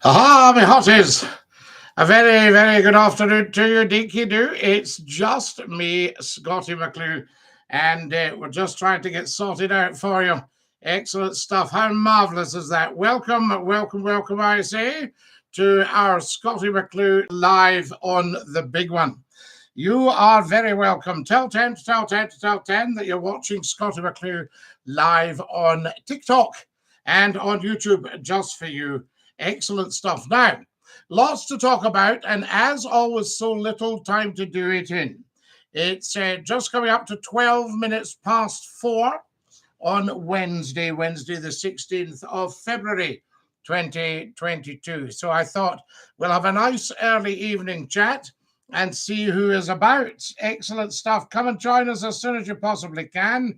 Aha, my hotties! A very, very good afternoon to you, Dinky-Doo. It's just me, Scottie McClue, and we're just trying to get sorted out for you. Excellent stuff. How marvellous is that? Welcome, welcome, welcome, I say, to our Scottie McClue live on the big one. You are very welcome. Tell 10 to tell 10 to tell 10 that you're watching Scottie McClue live on TikTok and on YouTube just for you. Excellent stuff. Now, lots to talk about, and as always, so little time to do it in. It's just coming up to 12 minutes past 4 on Wednesday, the 16th of February, 2022. So I thought we'll have a nice early evening chat and see who is about. Excellent stuff. Come and join us as soon as you possibly can.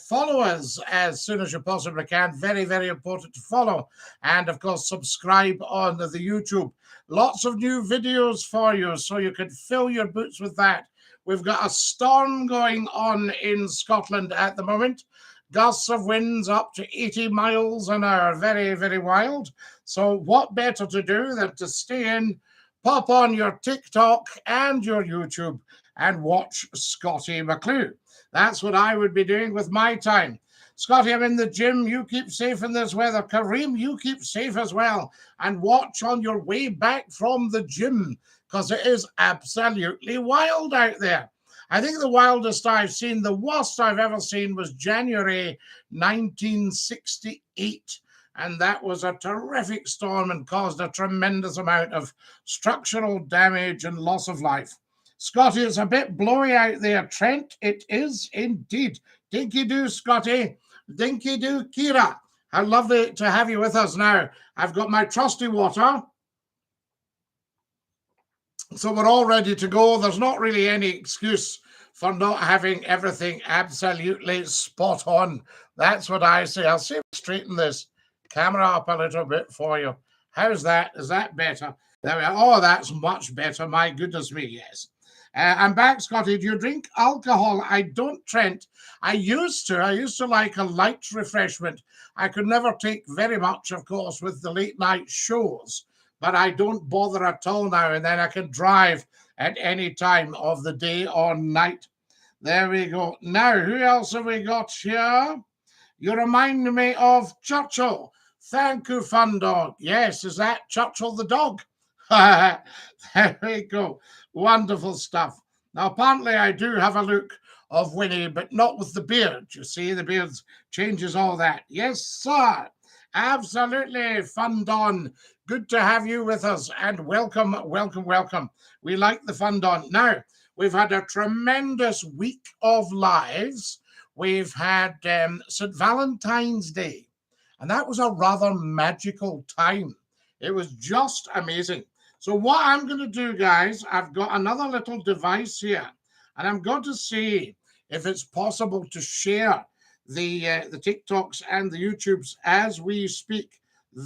Follow us as soon as you possibly can. Very, very important to follow. And of course, subscribe on the YouTube. Lots of new videos for you, so you can fill your boots with that. We've got a storm going on in Scotland at the moment. Gusts of winds up to 80 miles an hour. Very, very wild. So what better to do than to stay in, pop on your TikTok and your YouTube and watch Scottie McClue. That's what I would be doing with my time. Scottie, I'm in the gym. You keep safe in this weather. Kareem, you keep safe as well. And watch on your way back from the gym, because it is absolutely wild out there. I think the wildest I've seen, the worst I've ever seen, was January 1968. And that was a terrific storm and caused a tremendous amount of structural damage and loss of life. Scottie, it's a bit blowy out there. Trent, it is indeed. Dinky-Doo, Scottie. Dinky-Doo, Kira. How lovely to have you with us now. I've got my trusty water. So we're all ready to go. There's not really any excuse for not having everything absolutely spot on. That's what I say. I'll see if I straighten this camera up a little bit for you. How's that? Is that better? There we are. Oh, that's much better. My goodness me, yes. I'm back, Scottie. Do you drink alcohol? I don't, Trent. I used to like a light refreshment. I could never take very much, of course, with the late night shows, but I don't bother at all now, and then I can drive at any time of the day or night. There we go. Now, who else have we got here? You remind me of Churchill. Thank you, Fun Dog. Yes, is that Churchill the dog? There we go. Wonderful stuff. Now, apparently I do have a look of Winnie, but not with the beard. You see, the beard changes all that. Yes, sir. Absolutely, Fun Don. Good to have you with us, and welcome, welcome, welcome. We like the Fun Don. Now, we've had a tremendous week of lives. We've had St. Valentine's Day, and that was a rather magical time. It was just amazing. So what I'm going to do, guys, I've got another little device here, and I'm going to see if it's possible to share the TikToks and the YouTubes as we speak.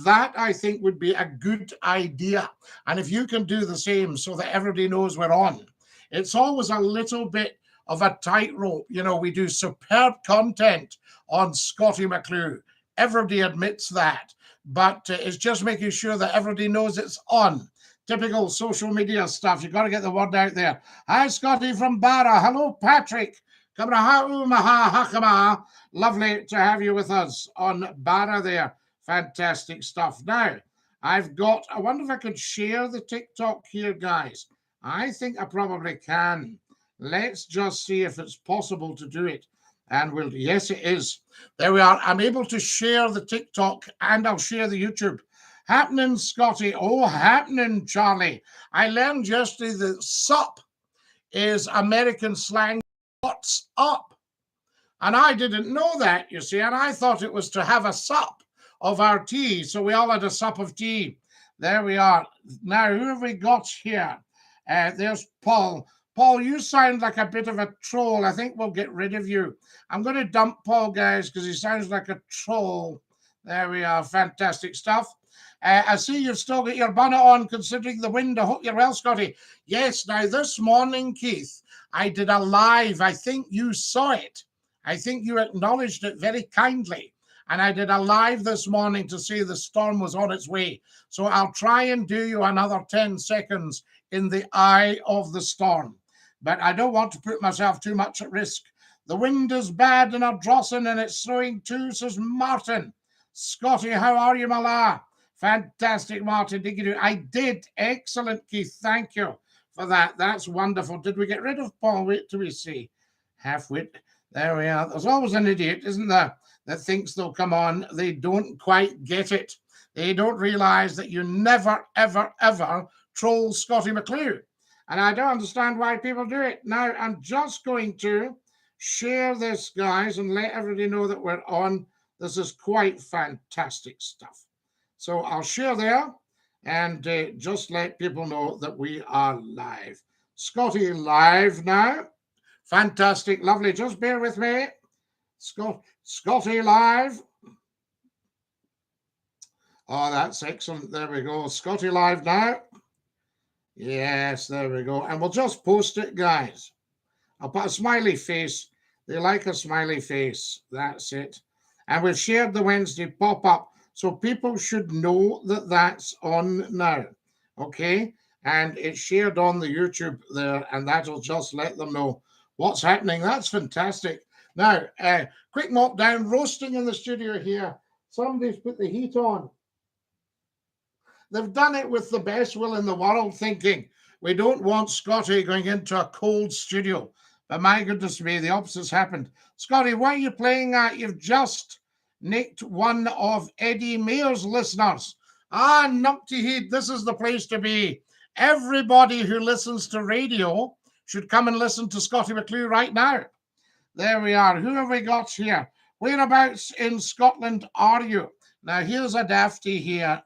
That, I think, would be a good idea. And if you can do the same so that everybody knows we're on. It's always a little bit of a tightrope. You know, we do superb content on Scottie McClue. Everybody admits that. But it's just making sure that everybody knows it's on. Typical social media stuff. You've got to get the word out there. Hi, Scottie from Barra. Hello, Patrick. Lovely to have you with us on Barra there. Fantastic stuff. Now, I wonder if I could share the TikTok here, guys. I think I probably can. Let's just see if it's possible to do it. And yes, it is. There we are. I'm able to share the TikTok and I'll share the YouTube. Happening, Scottie. Oh, happening, Charlie. I learned yesterday that sup is American slang. What's up? And I didn't know that, you see, and I thought it was to have a sup of our tea. So we all had a sup of tea. There we are. Now, who have we got here? There's Paul. Paul, you sound like a bit of a troll. I think we'll get rid of you. I'm going to dump Paul, guys, because he sounds like a troll. There we are. Fantastic stuff. I see you've still got your bonnet on, considering the wind. I hope you're well, Scottie. Yes, now this morning, Keith, I did a live. I think you saw it. I think you acknowledged it very kindly. And I did a live this morning to say the storm was on its way. So I'll try and do you another 10 seconds in the eye of the storm. But I don't want to put myself too much at risk. The wind is bad in Ardrossan and it's throwing too, says Martin. Scotty, how are you, my lad? Fantastic, Martin. Dinky-Doo. I did. Excellent, Keith. Thank you for that. That's wonderful. Did we get rid of Paul? Wait till we see. Half-wit. There we are. There's always an idiot, isn't there, that thinks they'll come on. They don't quite get it. They don't realise that you never, ever, ever troll Scottie McClue. And I don't understand why people do it. Now, I'm just going to share this, guys, and let everybody know that we're on. This is quite fantastic stuff. So I'll share there and just let people know that we are live. Scotty live now. Fantastic, lovely. Just bear with me. Scotty live. Oh, that's excellent. There we go. Scotty live now. Yes, there we go. And we'll just post it, guys. I'll put a smiley face. They like a smiley face. That's it. And we've shared the Wednesday pop-up. So people should know that that's on now. Okay? And it's shared on the YouTube there. And that'll just let them know what's happening. That's fantastic. Now, quick mop down. Roasting in the studio here. Somebody's put the heat on. They've done it with the best will in the world, thinking we don't want Scotty going into a cold studio. But my goodness me, the opposite's happened. Scotty, why are you playing that? You've just nicked one of Eddie Mayor's listeners. Ah, Numpty Heed, this is the place to be. Everybody who listens to radio should come and listen to Scottie McClue right now. There we are. Who have we got here? Whereabouts in Scotland are you? Now, here's a dafty here.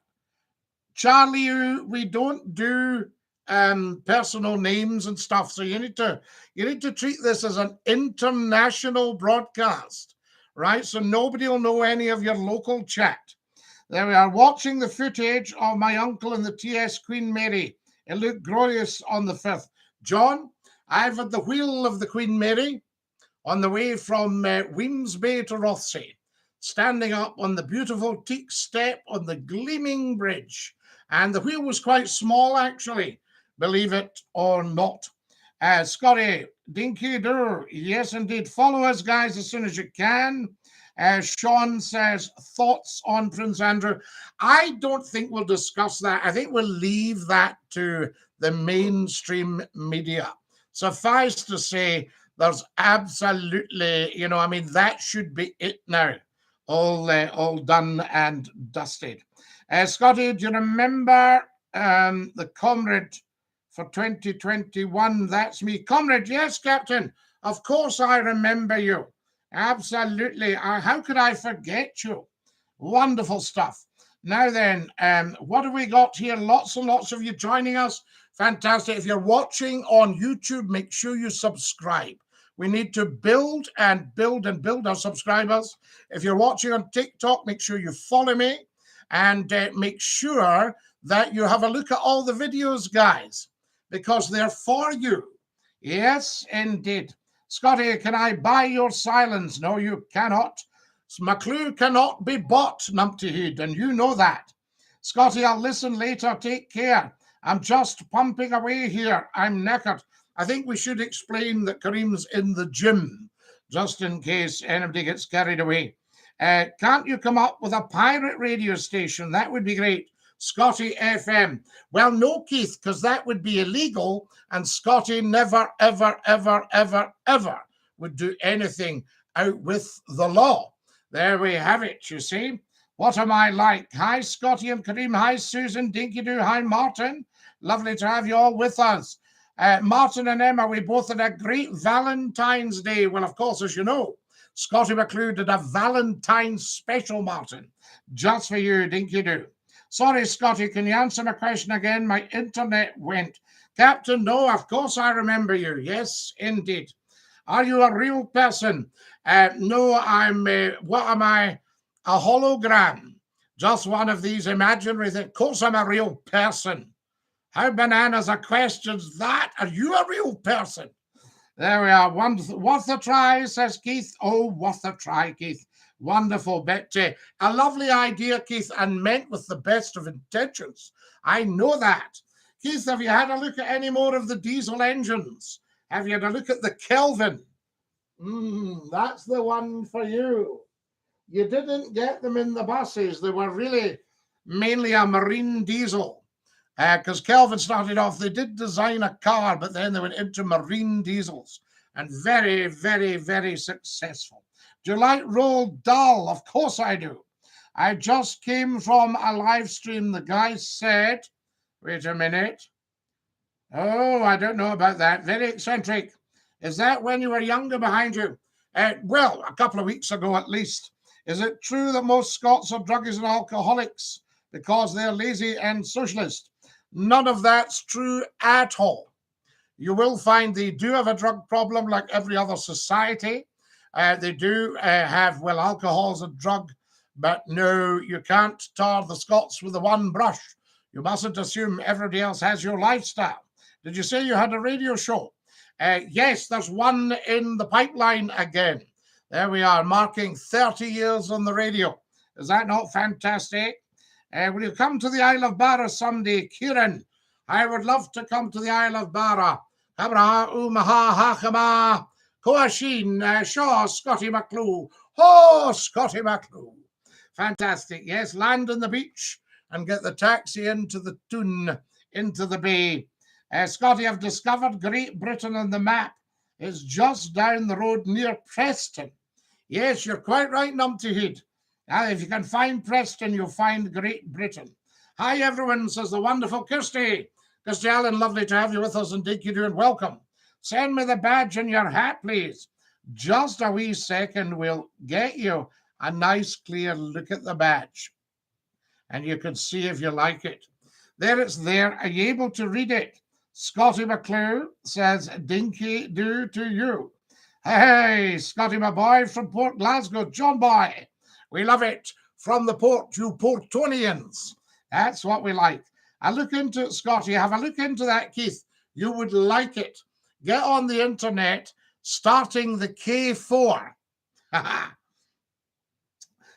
Charlie, we don't do personal names and stuff, so you need to treat this as an international broadcast, right? So nobody will know any of your local chat. There we are, watching the footage of my uncle in the TS Queen Mary. It looked glorious on the 5th. John, I've had the wheel of the Queen Mary on the way from Weems Bay to Rothsay, standing up on the beautiful teak step on the gleaming bridge. And the wheel was quite small, actually, believe it or not. Scotty, Dinky-Doo, yes, indeed. Follow us, guys, as soon as you can. Sean says, thoughts on Prince Andrew? I don't think we'll discuss that. I think we'll leave that to the mainstream media. Suffice to say, there's absolutely, that should be it now. All done and dusted. Scotty, do you remember the Comrade for 2021? That's me. Comrade, yes, Captain. Of course I remember you. Absolutely. How could I forget you? Wonderful stuff. Now then, what have we got here? Lots and lots of you joining us. Fantastic. If you're watching on YouTube, make sure you subscribe. We need to build and build and build our subscribers. If you're watching on TikTok, make sure you follow me. And make sure that you have a look at all the videos, guys, because they're for you. Yes, indeed. Scotty, can I buy your silence? No, you cannot. McClue cannot be bought, Numpty Heed, and you know that. Scotty, I'll listen later. Take care. I'm just pumping away here. I'm knackered. I think we should explain that Kareem's in the gym, just in case anybody gets carried away. Can't you come up with a pirate radio station? That would be great. Scotty FM. Well, no, Keith, because that would be illegal, and Scotty never, ever, ever, ever, ever would do anything out with the law. There we have it, you see. What am I like? Hi, Scotty and Kareem. Hi, Susan, Dinky-Doo. Hi, Martin. Lovely to have you all with us. Martin and Emma, we both had a great Valentine's Day. Well, of course, as you know, Scottie McClue did a Valentine's special, Martin, just for you, Dinky-Doo. Sorry, Scotty, can you answer my question again? My internet went. Captain, no, of course I remember you. Yes, indeed. Are you a real person? No, I'm, what am I? A hologram. Just one of these imaginary things. Of course I'm a real person. How bananas are questions that? Are you a real person? There we are. Worth a try, says Keith. Oh, worth a try, Keith. Wonderful, Betty. A lovely idea, Keith, and meant with the best of intentions. I know that. Keith, have you had a look at any more of the diesel engines? Have you had a look at the Kelvin? That's the one for you. You didn't get them in the buses. They were really mainly a marine diesel. Because Kelvin started off, they did design a car, but then they went into marine diesels. And very, very, very successful. Do you like Roald Dahl? Of course I do. I just came from a live stream. The guy said, wait a minute. Oh, I don't know about that. Very eccentric. Is that when you were younger behind you? Well, a couple of weeks ago at least. Is it true that most Scots are druggies and alcoholics because they're lazy and socialist? None of that's true at all. You will find they do have a drug problem like every other society. They do have, well, alcohol's a drug, but no, you can't tar the Scots with the one brush. You mustn't assume everybody else has your lifestyle. Did you say you had a radio show? Yes, there's one in the pipeline again. There we are, marking 30 years on the radio. Is that not fantastic? Will you come to the Isle of Barra someday, Kieran? I would love to come to the Isle of Barra. Habra, Umaha, Hakama, Coachine, Shaw, Scottie McClue. Oh, Scottie McClue. Fantastic. Yes, land on the beach and get the taxi into the Toon, into the bay. Scottie, I've discovered Great Britain on the map. It's just down the road near Preston. Yes, you're quite right, Numpty Head. If you can find Preston, you'll find Great Britain. Hi, everyone, says the wonderful Kirsty. Kirsty Allen, lovely to have you with us, and Dinky-Doo, and welcome. Send me the badge and your hat, please. Just a wee second, we'll get you a nice, clear look at the badge. And you can see if you like it. There it's there. Are you able to read it? Scottie McClue says, Dinky-Doo to you. Hey, Scottie, my boy, from Port Glasgow. John boy, we love it. From the port, you Portonians. That's what we like. I look into it, Scottie. Have a look into that, Keith. You would like it. Get on the internet, starting the K4.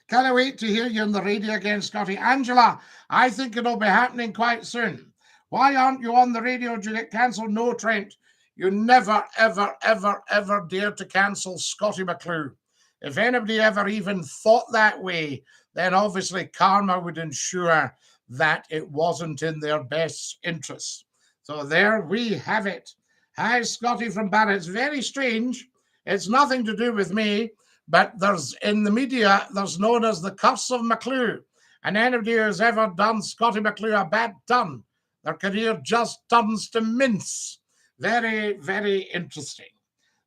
Can't wait to hear you on the radio again, Scottie. Angela, I think it'll be happening quite soon. Why aren't you on the radio? Do you get cancelled? No, Trent. You never, ever, ever, ever dare to cancel Scottie McClue. If anybody ever even thought that way, then obviously karma would ensure that it wasn't in their best interests. So there we have it. Hi, Scottie from Barra. It's very strange. It's nothing to do with me, but there's in the media, there's known as the curse of McClue. And anybody who's ever done Scottie McClue a bad turn, their career just turns to mince. Very, very interesting.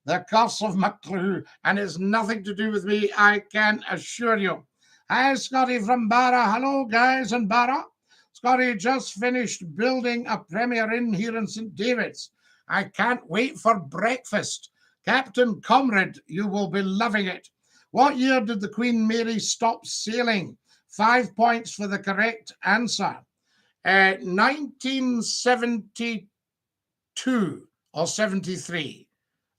The curse of McClue, and it's nothing to do with me, I can assure you. Hi, Scottie from Barra. Hello, guys in Barra. Scottie just finished building a Premier Inn here in St. David's. I can't wait for breakfast. Captain Comrade, you will be loving it. What year did the Queen Mary stop sailing? 5 points for the correct answer. 1972 or 73.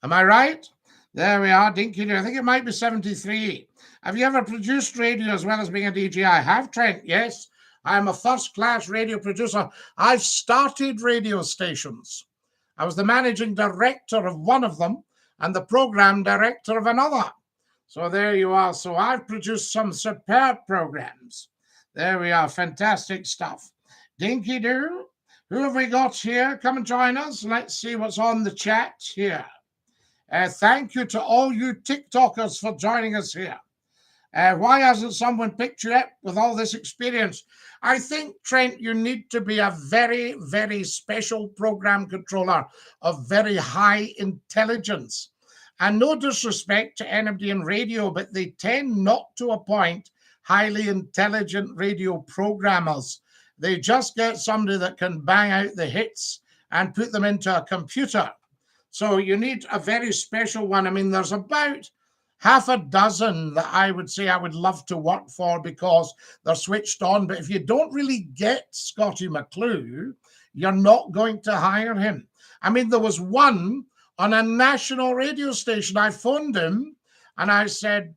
Am I right? There we are, Dinky-Doo. I think it might be 73. Have you ever produced radio as well as being a DJ? I have, Trent, yes. I'm a first-class radio producer. I've started radio stations. I was the managing director of one of them and the program director of another. So there you are. So I've produced some superb programs. There we are. Fantastic stuff. Dinky-Doo, who have we got here? Come and join us. Let's see what's on the chat here. Thank you to all you TikTokers for joining us here. Why hasn't someone picked you up with all this experience? I think, Trent, you need to be a very, very special program controller of very high intelligence. And no disrespect to anybody in radio, but they tend not to appoint highly intelligent radio programmers. They just get somebody that can bang out the hits and put them into a computer. So you need a very special one. I mean, there's about half a dozen that I would say I would love to work for because they're switched on. But if you don't really get Scottie McClue, you're not going to hire him. I mean, there was one on a national radio station. I phoned him and I said,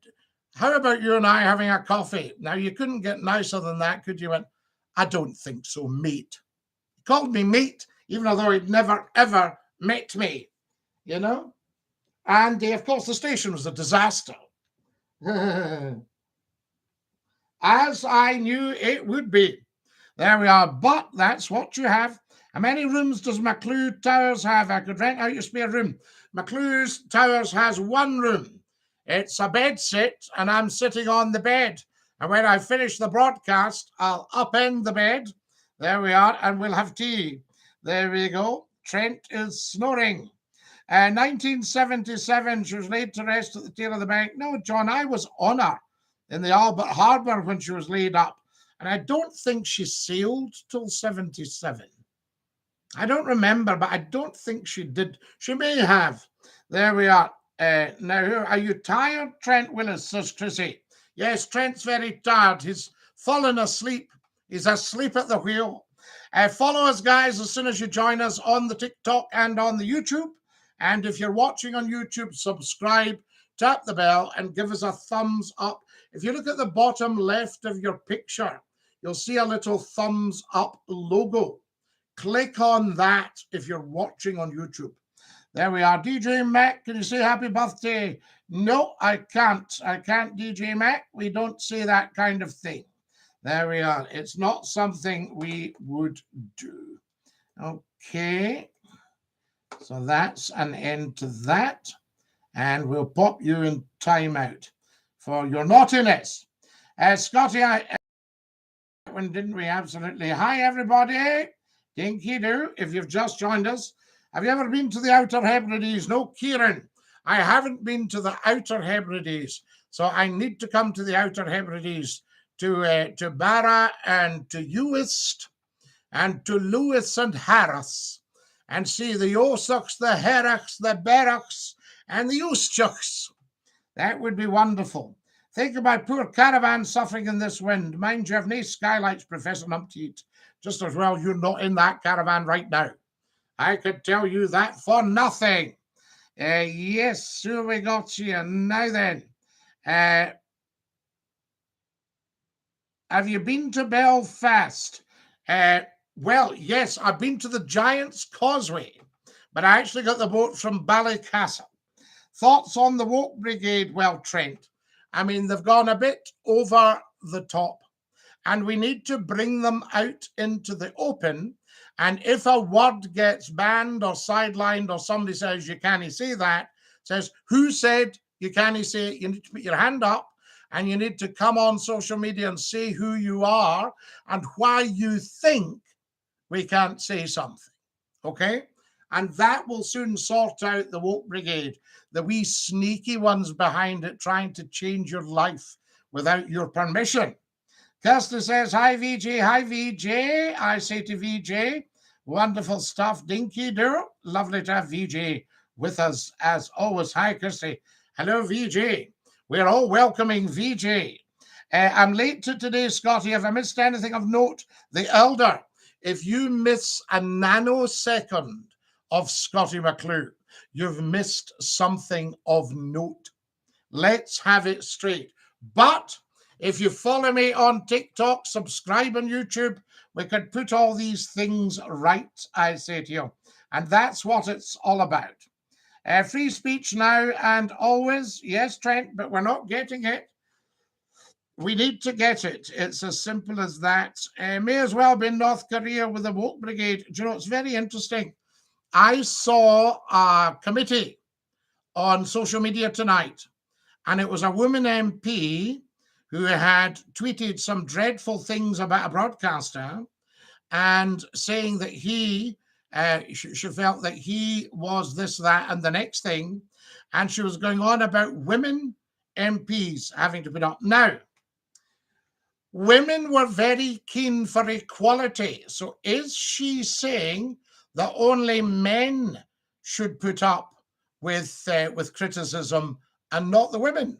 How about you and I having a coffee? Now, you couldn't get nicer than that, could you? Went, I don't think so, mate. He called me mate, even though he'd never, ever met me, you know? And, of course, the station was a disaster. As I knew it would be. There we are. But that's what you have. How many rooms does McClue Towers have? I could rent out your spare room. McClue's Towers has one room. It's a bed sit, and I'm sitting on the bed. And when I finish the broadcast, I'll upend the bed. There we are, and we'll have tea. There we go. Trent is snoring. 1977, she was laid to rest at the tail of the bank. No, John, I was on her in the Albert Harbour when she was laid up. And I don't think she sailed till 77. I don't remember, but I don't think she did. She may have. There we are. Now, are you tired, Trent Willis, says Chrissy. Yes, Trent's very tired. He's fallen asleep. He's asleep at the wheel. Follow us, guys, as soon as you join us on the TikTok and on the YouTube. And if you're watching on YouTube, subscribe, tap the bell, and give us a thumbs up. If you look at the bottom left of your picture, you'll see a little thumbs up logo. Click on that if you're watching on YouTube. There we are. DJ Mac, can you say happy birthday? No, I can't. I can't, DJ Mac. We don't say that kind of thing. There we are. It's not something we would do. Okay. So that's an end to that. And we'll pop you in timeout for your naughtiness. Scotty, when didn't we? Absolutely. Hi, everybody. Dinky-Doo, if you've just joined us. Have you ever been to the Outer Hebrides? No, Kieran. I haven't been to the Outer Hebrides. So I need to come to the Outer Hebrides to Barra and to Uist and to Lewis and Harris and see the Yosuks, the Herrachs, the Berachs, and the Ustuks. That would be wonderful. Think of my poor caravan suffering in this wind. Mind you, have no skylights, Professor Numpteed. Just as well you're not in that caravan right now. I could tell you that for nothing. Yes, so we got you. Now then, have you been to Belfast? Well, yes, I've been to the Giant's Causeway, but I actually got the boat from Ballycastle. Thoughts on the Woke Brigade? Well, Trent, I mean, they've gone a bit over the top, and we need to bring them out into the open. And if a word gets banned or sidelined or somebody says you can't say that, says, who said you can't say it? You need to put your hand up and you need to come on social media and say who you are and why you think we can't say something, okay? And that will soon sort out the Woke Brigade, the wee sneaky ones behind it trying to change your life without your permission. Kirsty says, hi, VJ. Hi, VJ. I say to VJ, wonderful stuff. Dinky-Doo. Lovely to have VJ with us as always. Hi, Kirsty. Hello, VJ. We're all welcoming VJ. I'm late to today, Scotty. If I missed anything of note, the elder, if you miss a nanosecond of Scotty McClue, you've missed something of note. Let's have it straight. But if you follow me on TikTok, subscribe on YouTube, we could put all these things right, I say to you. And that's what it's all about. Free speech now and always. Yes, Trent, but we're not getting it. We need to get it. It's as simple as that. May as well be in North Korea with the Woke Brigade. Do you know, it's very interesting. I saw a committee on social media tonight, and it was a woman MP who had tweeted some dreadful things about a broadcaster and saying that she felt that he was this, that, and the next thing. And she was going on about women MPs having to put up. Now, women were very keen for equality. So is she saying that only men should put up with criticism and not the women?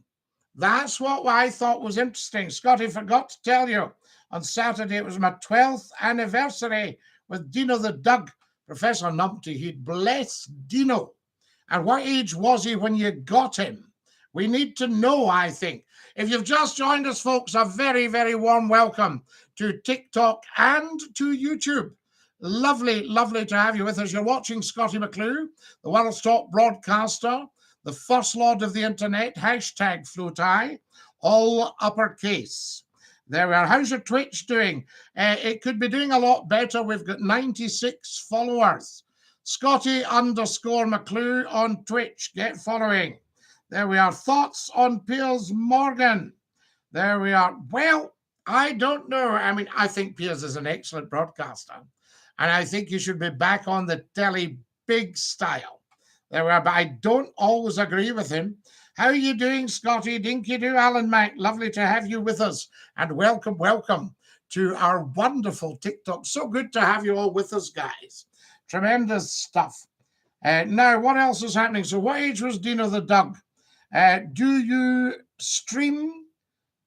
That's what I thought was interesting. Scotty, forgot to tell you, on Saturday it was my 12th anniversary with Dino the Dug, Professor Numpty. He'd bless Dino. And what age was he when you got him? We need to know, I think. If you've just joined us, folks, a very, very warm welcome to TikTok and to YouTube. Lovely, lovely to have you with us. You're watching Scottie McClue, the world's top broadcaster, the first lord of the internet, hashtag FloatI, all uppercase. There we are. How's your Twitch doing? It could be doing a lot better. We've got 96 followers. Scottie_McClue on Twitch. Get following. There we are. Thoughts on Piers Morgan? There we are. Well, I don't know. I mean, I think Piers is an excellent broadcaster. And I think he should be back on the telly big style. There we are. But I don't always agree with him. How are you doing, Scottie? Dinky-Doo, Alan Mac. Lovely to have you with us. And welcome, welcome to our wonderful TikTok. So good to have you all with us, guys. Tremendous stuff. Now, what else is happening? So what age was Dino the Dug? Do you stream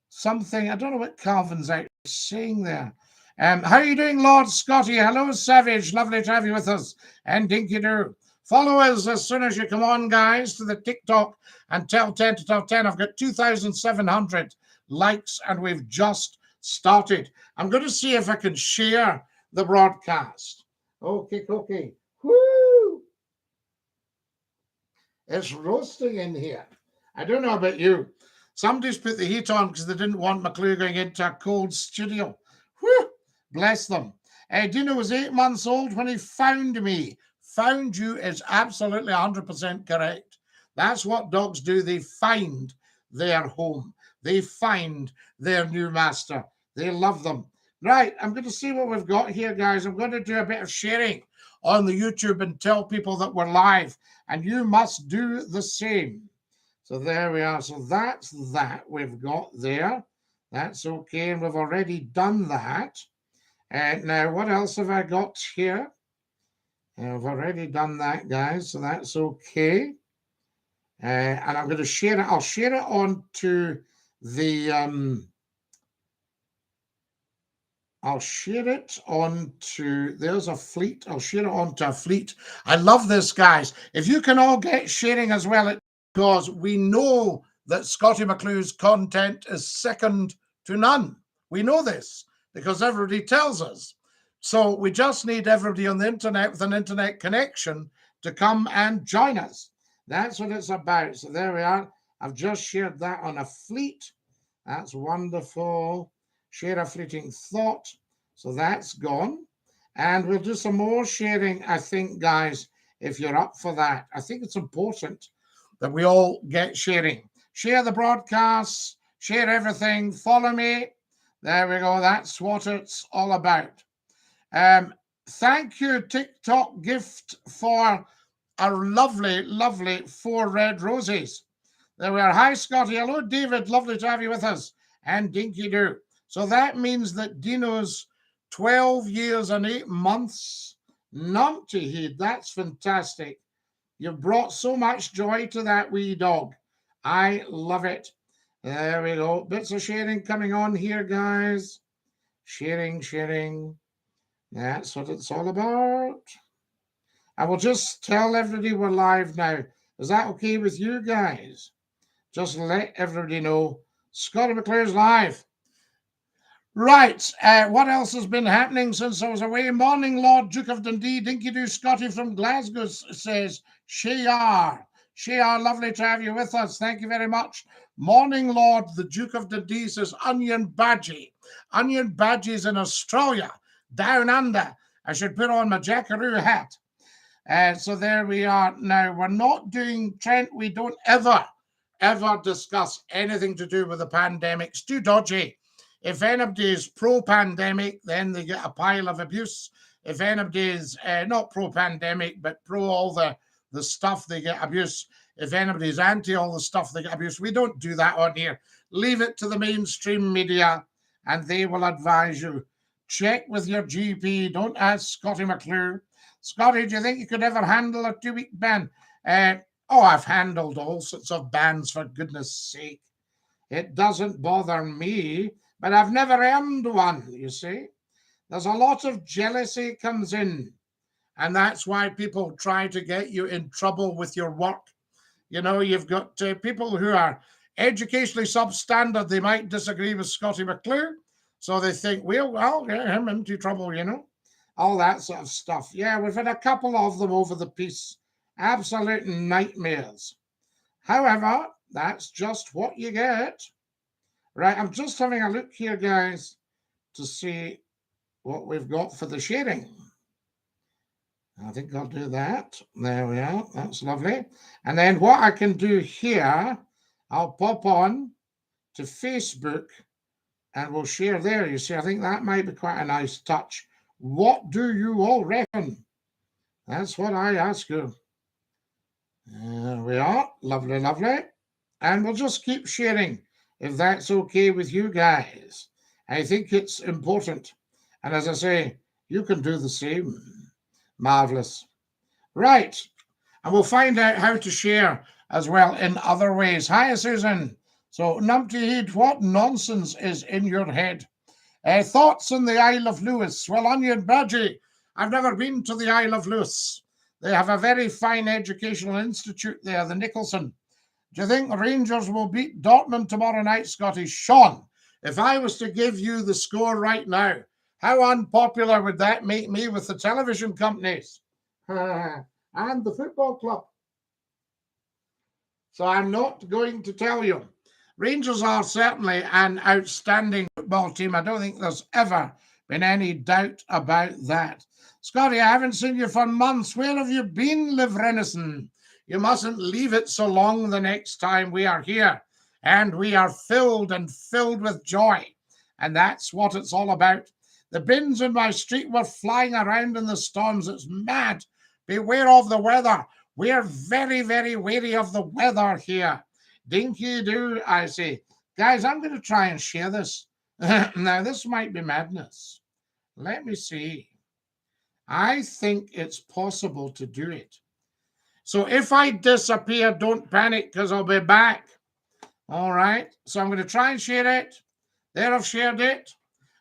something? I don't know what Calvin's actually saying there. How are you doing, Lord Scottie? Hello, Savage. Lovely to have you with us. And Dinky-Doo. Follow us as soon as you come on, guys, to the TikTok and tell 10 to tell 10. I've got 2,700 likes, and we've just started. I'm going to see if I can share the broadcast. Okay. Woo! It's roasting in here. I don't know about you. Somebody's put the heat on because they didn't want McClue going into a cold studio. Whew! Bless them. Dino was 8 months old when he found me. Found you is absolutely 100% correct. That's what dogs do. They find their home. They find their new master. They love them. Right, I'm going to see what we've got here, guys. I'm going to do a bit of sharing on the YouTube and tell people that we're live. And you must do the same. So there we are. So that's that we've got there. That's okay. And we've already done that. Now, what else have I got here? I've already done that, guys. So that's okay. And I'm going to share it. I'll share it on to the... I'll share it on to, there's a fleet. I'll share it on to a fleet. I love this, guys. If you can all get sharing as well, because we know that Scottie McClue's content is second to none. We know this because everybody tells us. So we just need everybody on the internet with an internet connection to come and join us. That's what it's about. So there we are. I've just shared that on a fleet. That's wonderful. Share a fleeting thought. So that's gone. And we'll do some more sharing, I think, guys, if you're up for that. I think it's important that we all get sharing. Share the broadcasts, share everything, follow me. There we go. That's what it's all about. Thank you, TikTok gift, for our lovely, lovely 4 red roses. There we are. Hi, Scottie. Hello, David. Lovely to have you with us. And Dinky-Doo. So that means that Dino's 12 years and 8 months. Numpty, that's fantastic. You've brought so much joy to that wee dog. I love it. There we go. Bits of sharing coming on here, guys. Sharing. That's what it's all about. I will just tell everybody we're live now. Is that okay with you guys? Just let everybody know Scottie McClue's live. Right, what else has been happening since I was away? Morning, Lord Duke of Dundee. Dinky-Doo Scottie from Glasgow says, Shayar, lovely to have you with us. Thank you very much. Morning, Lord, the Duke of Dundee says, Onion Badgie. Onion Badgie's in Australia, down under. I should put on my jackaroo hat. So there we are. Now, we're not doing, Trent, we don't ever discuss anything to do with the pandemic. It's too dodgy. If anybody is pro-pandemic, then they get a pile of abuse. If anybody is not pro-pandemic, but pro all the stuff, they get abuse. If anybody is anti all the stuff, they get abuse. We don't do that on here. Leave it to the mainstream media, and they will advise you. Check with your GP. Don't ask Scottie McClue. Scottie, do you think you could ever handle a 2-week ban? I've handled all sorts of bans, for goodness sake. It doesn't bother me. But I've never earned one, you see. There's a lot of jealousy comes in. And that's why people try to get you in trouble with your work. You know, you've got people who are Educationally substandard, they might disagree with Scottie McClue. So they think, well, I'll get him into trouble, you know. All that sort of stuff. Yeah, we've had a couple of them over the piece. Absolute nightmares. However, that's just what you get. Right, I'm just having a look here, guys, to see what we've got for the sharing. I think I'll do that. There we are. That's lovely. And then what I can do here, I'll pop on to Facebook and we'll share there. You see, I think that might be quite a nice touch. What do you all reckon? That's what I ask you. There we are. Lovely, lovely. And we'll just keep sharing if that's okay with you guys. I think it's important. And as I say, you can do the same. Marvelous. Right. And we'll find out how to share as well in other ways. Hi, Susan. So, Numpty Heed, what nonsense is in your head? Thoughts on the Isle of Lewis? Well, Onion Badgie, I've never been to the Isle of Lewis. They have a very fine educational institute there, the Nicholson. Do you think Rangers will beat Dortmund tomorrow night, Scotty? Sean, if I was to give you the score right now, how unpopular would that make me with the television companies and the football club? So I'm not going to tell you. Rangers are certainly an outstanding football team. I don't think there's ever been any doubt about that. Scotty, I haven't seen you for months. Where have you been, Liv Renison? You mustn't leave it so long the next time we are here. And we are filled with joy. And that's what it's all about. The bins in my street were flying around in the storms. It's mad. Beware of the weather. We're very, very wary of the weather here. Dinky-Doo, I say. Guys, I'm going to try and share this. Now, this might be madness. Let me see. I think it's possible to do it. So if I disappear, don't panic because I'll be back. All right. So I'm going to try and share it. There, I've shared it.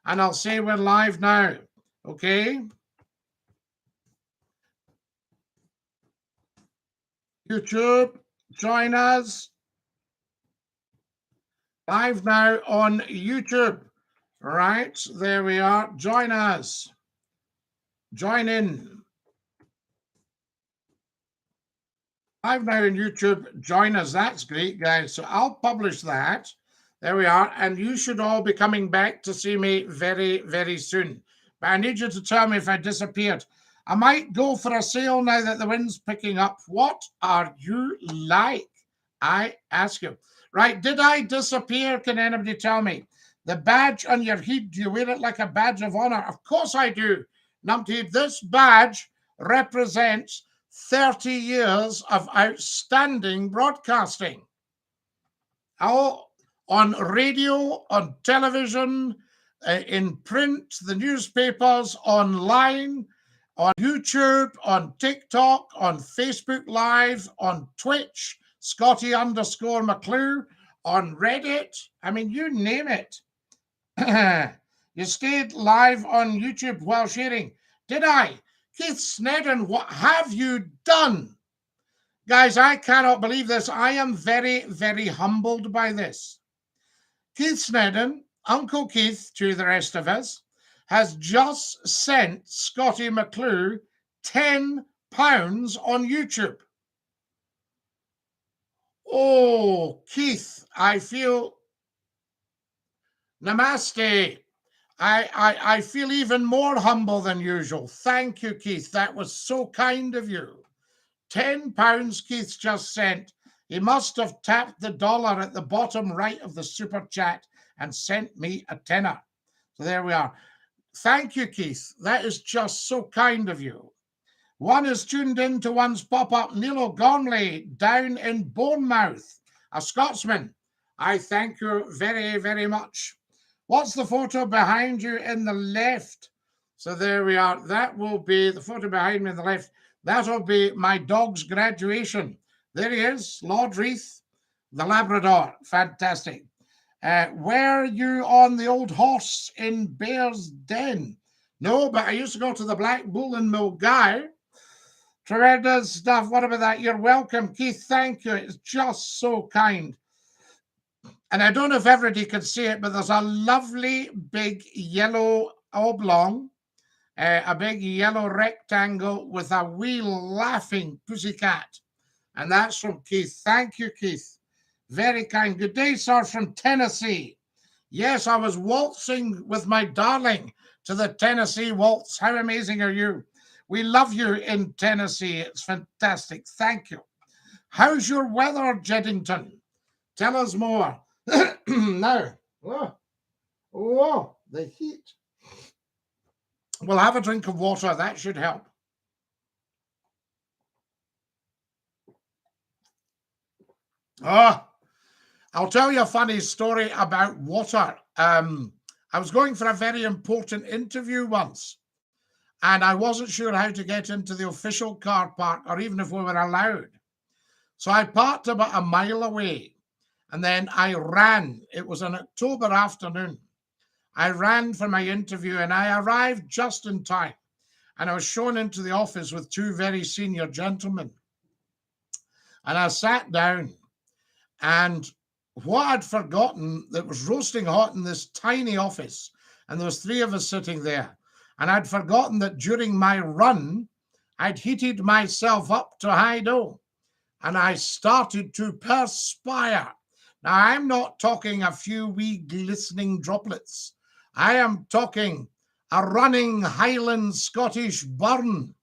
And I'll say we're live now. Okay. YouTube, join us. Live now on YouTube. Right. There we are. Join us. Join in. Live now on YouTube. Join us. That's great, guys. So I'll publish that. There we are. And you should all be coming back to see me very, very soon. But I need you to tell me if I disappeared. I might go for a sail now that the wind's picking up. What are you like? I ask you. Right. Did I disappear? Can anybody tell me? The badge on your head, do you wear it like a badge of honor? Of course I do. Numpty, this badge represents 30 years of outstanding broadcasting. Oh, on radio, on television, in print, the newspapers, online, on YouTube, on TikTok, on Facebook Live, on Twitch, Scottie_McClue, on Reddit. I mean, you name it. You stayed live on YouTube while sharing. Did I? Keith Snedden, what have you done? Guys, I cannot believe this. I am very, very humbled by this. Keith Snedden, Uncle Keith to the rest of us, has just sent Scottie McClue £10 on YouTube. Oh, Keith, I feel... Namaste. I feel even more humble than usual. Thank you, Keith. That was so kind of you. £10 Keith just sent. He must have tapped the dollar at the bottom right of the super chat and sent me a tenner. So there we are. Thank you, Keith. That is just so kind of you. One is tuned in to one's pop-up. Neil O'Gormley down in Bournemouth, a Scotsman. I thank you very, very much. What's the photo behind you in the left? So there we are. That will be the photo behind me in the left. That'll be my dog's graduation. There he is, Lord Reith, the Labrador. Fantastic. Were you on the old horse in Bear's Den? No, but I used to go to the Black Bull in Milgao. Tremendous stuff. What about that? You're welcome, Keith. Thank you. It's just so kind. And I don't know if everybody can see it, but there's a lovely big yellow oblong, a big yellow rectangle with a wee laughing pussycat. And that's from Keith. Thank you, Keith. Very kind. Good day, sir, from Tennessee. Yes, I was waltzing with my darling to the Tennessee Waltz. How amazing are you? We love you in Tennessee. It's fantastic. Thank you. How's your weather, Jeddington? Tell us more. Now, the heat. We'll have a drink of water. That should help. I'll tell you a funny story about water. I was going for a very important interview once, and I wasn't sure how to get into the official car park or even if we were allowed. So I parked about a mile away, and then I ran. It was an October afternoon. I ran for my interview, and I arrived just in time. And I was shown into the office with two very senior gentlemen. And I sat down, and what I'd forgotten, that was roasting hot in this tiny office, and there was three of us sitting there. And I'd forgotten that during my run, I'd heated myself up to high dough, and I started to perspire. Now, I'm not talking a few wee glistening droplets. I am talking a running Highland Scottish burn.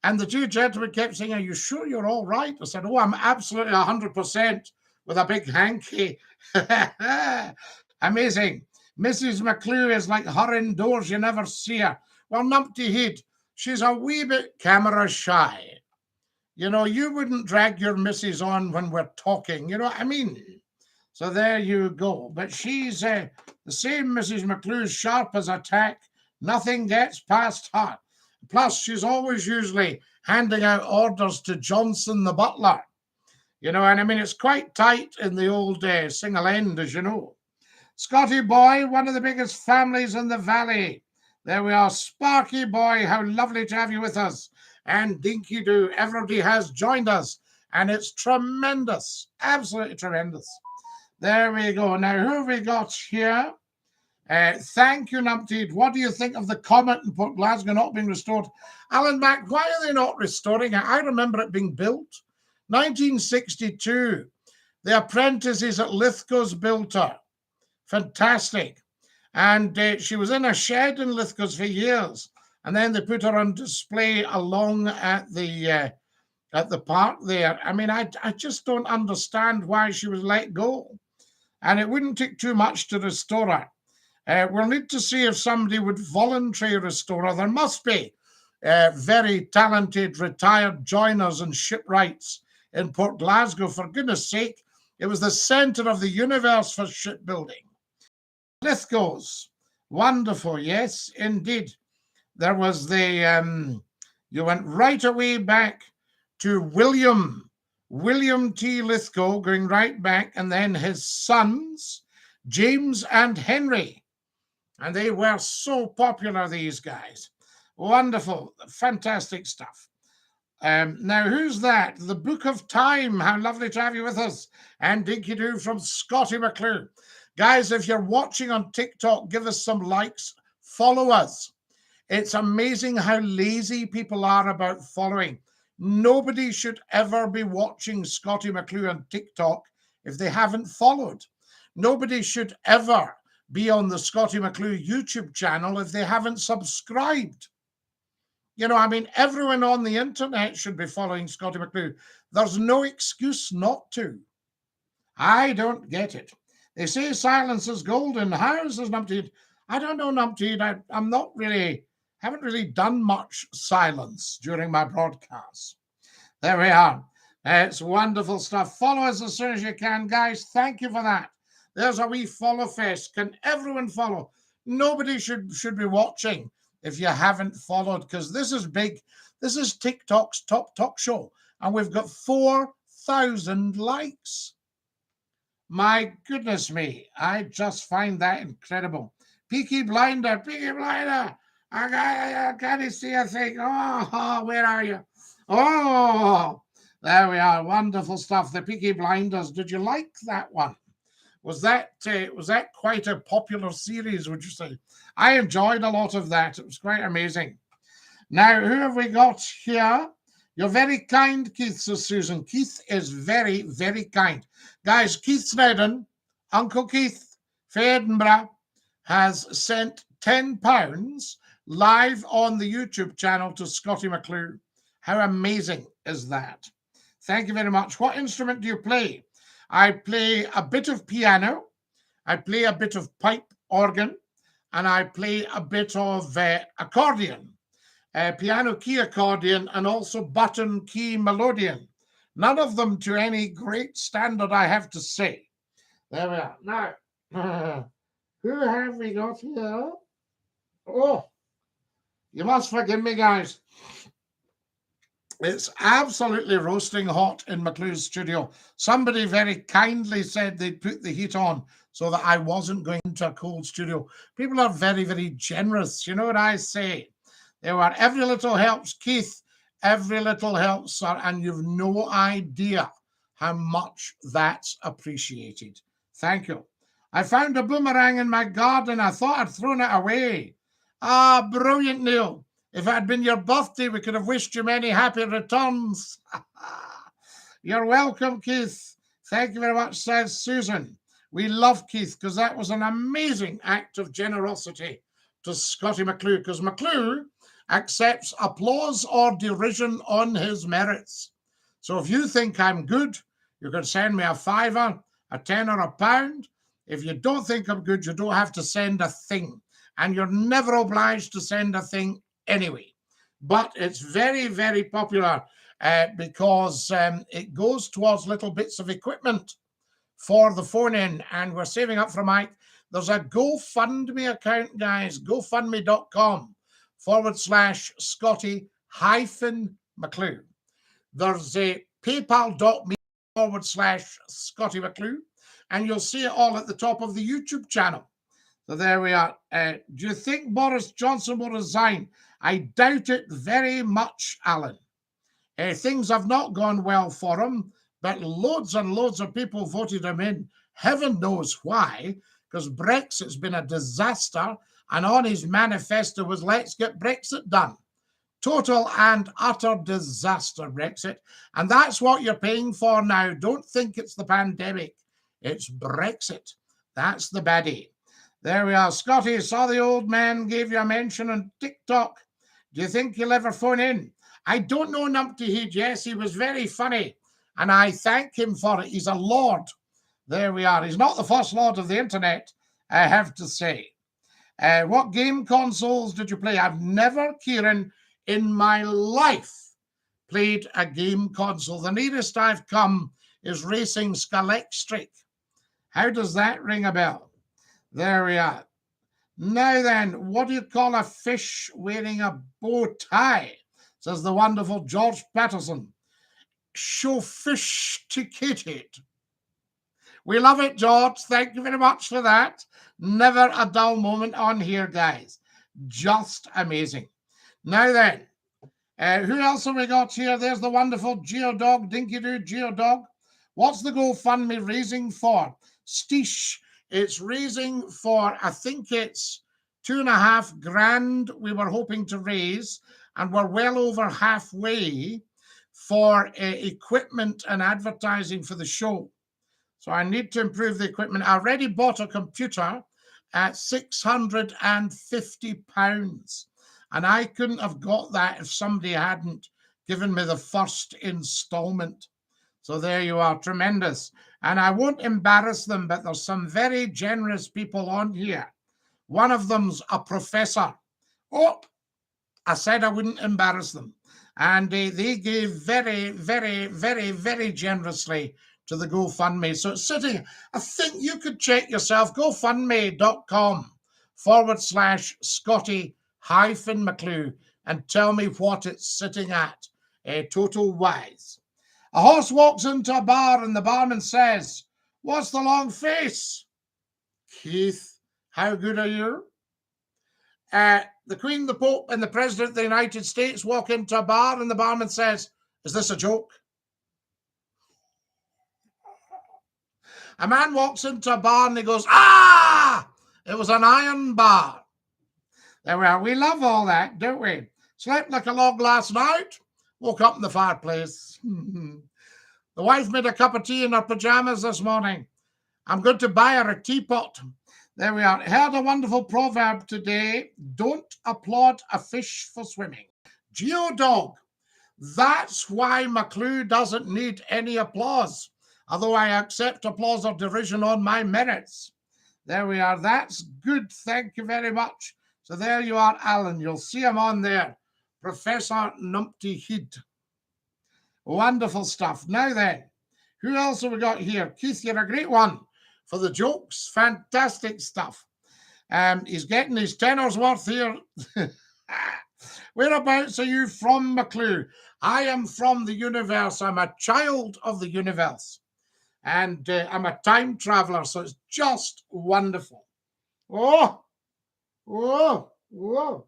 And the two gentlemen kept saying, are you sure you're all right? I said, oh, I'm absolutely 100% with a big hanky. Amazing. Mrs. McClue is like her indoors. You never see her. Well, Numpty Head, she's a wee bit camera shy. You know, you wouldn't drag your missus on when we're talking. You know what I mean? So there you go. But she's the same Mrs. McClue, sharp as a tack. Nothing gets past her. Plus, she's always usually handing out orders to Johnson the butler. You know, and I mean, it's quite tight in the old Single End, as you know. Scotty boy, one of the biggest families in the valley. There we are. Sparky boy, how lovely to have you with us. And Dinky-Doo, everybody has joined us. And it's tremendous. Absolutely tremendous. There we go. Now, who have we got here? Thank you, Numpty. What do you think of the Comet in Port Glasgow not being restored? Alan Mack, why are they not restoring it? I remember it being built. 1962. The apprentices at Lithgow's built her. Fantastic. And she was in a shed in Lithgow's for years. And then they put her on display along at the park there. I mean, I just don't understand why she was let go. And it wouldn't take too much to restore her. We'll need to see if somebody would voluntarily restore her. There must be very talented retired joiners and shipwrights in Port Glasgow. For goodness sake, it was the centre of the universe for shipbuilding. Lithgow's, wonderful, yes, indeed. There was the, you went right away back to William T. Lithgow, going right back, and then his sons, James and Henry. And they were so popular, these guys. Wonderful, fantastic stuff. Now, who's that? The Book of Time. How lovely to have you with us. And Dinky-Doo from Scotty McClue. Guys, if you're watching on TikTok, give us some likes. Follow us. It's amazing how lazy people are about following. Nobody should ever be watching Scotty McClue on TikTok if they haven't followed. Nobody should ever be on the Scotty McClue YouTube channel if they haven't subscribed. You know, I mean, everyone on the internet should be following Scotty McClue. There's no excuse not to. I don't get it. They say silence is golden. How is this, Numpty? I don't know, Numpty. I'm not really, haven't really done much silence during my broadcasts. There we are. It's wonderful stuff. Follow us as soon as you can, guys. Thank you for that. There's a wee follow fest. Can everyone follow? Nobody should be watching if you haven't followed, because this is big. This is TikTok's top talk show, and we've got 4,000 likes. My goodness me, I just find that incredible. Peaky Blinder, I can't see a thing. Oh, where are you? Oh, there we are. Wonderful stuff. The Peaky Blinders. Did you like that one? Was that quite a popular series, would you say? I enjoyed a lot of that. It was quite amazing. Now, who have we got here? You're very kind, Keith, says Susan. Keith is very, very kind. Guys, Keith Snedden, Uncle Keith, for Edinburgh, has sent £10 live on the YouTube channel to Scottie McClue. How amazing is that? Thank you very much. What instrument do you play? I play a bit of piano, I play a bit of pipe organ, and I play a bit of accordion. Piano key accordion, and also button key melodeon. None of them to any great standard, I have to say. There we are. Now, who have we got here? Oh, you must forgive me, guys. It's absolutely roasting hot in McClue's studio. Somebody very kindly said they'd put the heat on so that I wasn't going into a cold studio. People are very, very generous. You know what I say? There were every little helps, Keith. Every little helps, sir. And you've no idea how much that's appreciated. Thank you. I found a boomerang in my garden. I thought I'd thrown it away. Ah, brilliant, Neil. If it had been your birthday, we could have wished you many happy returns. You're welcome, Keith. Thank you very much, says Susan. We love Keith because that was an amazing act of generosity to Scottie McClue, because McClue accepts applause or derision on his merits. So if you think I'm good, you can send me a £5, a £10, or a £1. If you don't think I'm good, you don't have to send a thing. And you're never obliged to send a thing anyway. But it's very, very popular because it goes towards little bits of equipment for the phone-in, and we're saving up for Mike. There's a GoFundMe account, guys, gofundme.com/Scottie-McClue. There's a paypal.me/Scottie McClue, and you'll see it all at the top of the YouTube channel. So there we are. Do you think Boris Johnson will resign? I doubt it very much, Alan. Things have not gone well for him, but loads and loads of people voted him in. Heaven knows why, because Brexit's been a disaster, and on his manifesto was, let's get Brexit done. Total and utter disaster, Brexit. And that's what you're paying for now. Don't think it's the pandemic. It's Brexit. That's the baddie. There we are. Scottie, saw the old man gave you a mention on TikTok. Do you think he'll ever phone in? I don't know Numpty Heed. Yes, he was very funny, and I thank him for it. He's a lord. There we are. He's not the first lord of the internet, I have to say. What game consoles did you play? I've never, Kieran, in my life played a game console. The nearest I've come is Racing Scalextric. How does that ring a bell? There we are. Now then, what do you call a fish wearing a bow tie? Says the wonderful George Patterson. Sophisticated. We love it, George. Thank you very much for that. Never a dull moment on here, guys. Just amazing. Now then, who else have we got here? There's the wonderful Geodog, Dinky-Doo, Geodog. What's the GoFundMe raising for? Steesh. It's raising for, I think it's $2,500 we were hoping to raise, and we're well over halfway for equipment and advertising for the show. So I need to improve the equipment. I already bought a computer at £650, and I couldn't have got that if somebody hadn't given me the first installment. So there you are, tremendous. And I won't embarrass them, but there's some very generous people on here. One of them's a professor. Oh, I said I wouldn't embarrass them. And they gave very, very, very, very generously to the GoFundMe. So it's sitting, I think you could check yourself, gofundme.com/Scottie-McClue, and tell me what it's sitting at, total wise. A horse walks into a bar and the barman says, "What's the long face?" Keith, how good are you? The Queen, the Pope, and the President of the United States walk into a bar and the barman says, "Is this a joke?" A man walks into a bar and he goes, ah, it was an iron bar. There we are. We love all that, don't we? Slept like a log last night, woke up in the fireplace. The wife made a cup of tea in her pajamas this morning. I'm going to buy her a teapot. There we are. Heard a wonderful proverb today. Don't applaud a fish for swimming. Geodog. That's why McClue doesn't need any applause, although I accept applause or derision on my merits. There we are. That's good. Thank you very much. So there you are, Alan. You'll see him on there. Professor Numpty Heed. Wonderful stuff. Now then, who else have we got here? Keith, you're a great one for the jokes. Fantastic stuff. He's getting his tenner's worth here. Whereabouts are you from, McClue? I am from the universe. I'm a child of the universe. And I'm a time traveler, so it's just wonderful. Oh, whoa, whoa.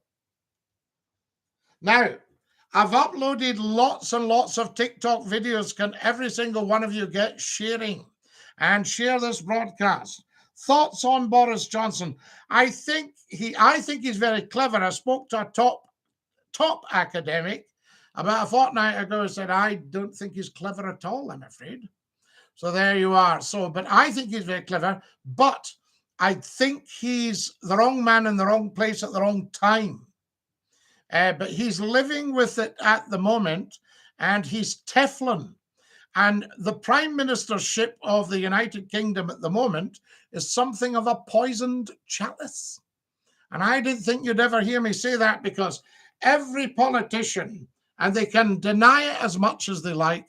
Now, I've uploaded lots and lots of TikTok videos. Can every single one of you get sharing and share this broadcast? Thoughts on Boris Johnson? I think he's very clever. I spoke to a top academic about a fortnight ago who said, I don't think he's clever at all, I'm afraid. So there you are. So, but I think he's very clever, but I think he's the wrong man in the wrong place at the wrong time. But he's living with it at the moment, and he's Teflon. And the prime ministership of the United Kingdom at the moment is something of a poisoned chalice. And I didn't think you'd ever hear me say that, because every politician, and they can deny it as much as they like,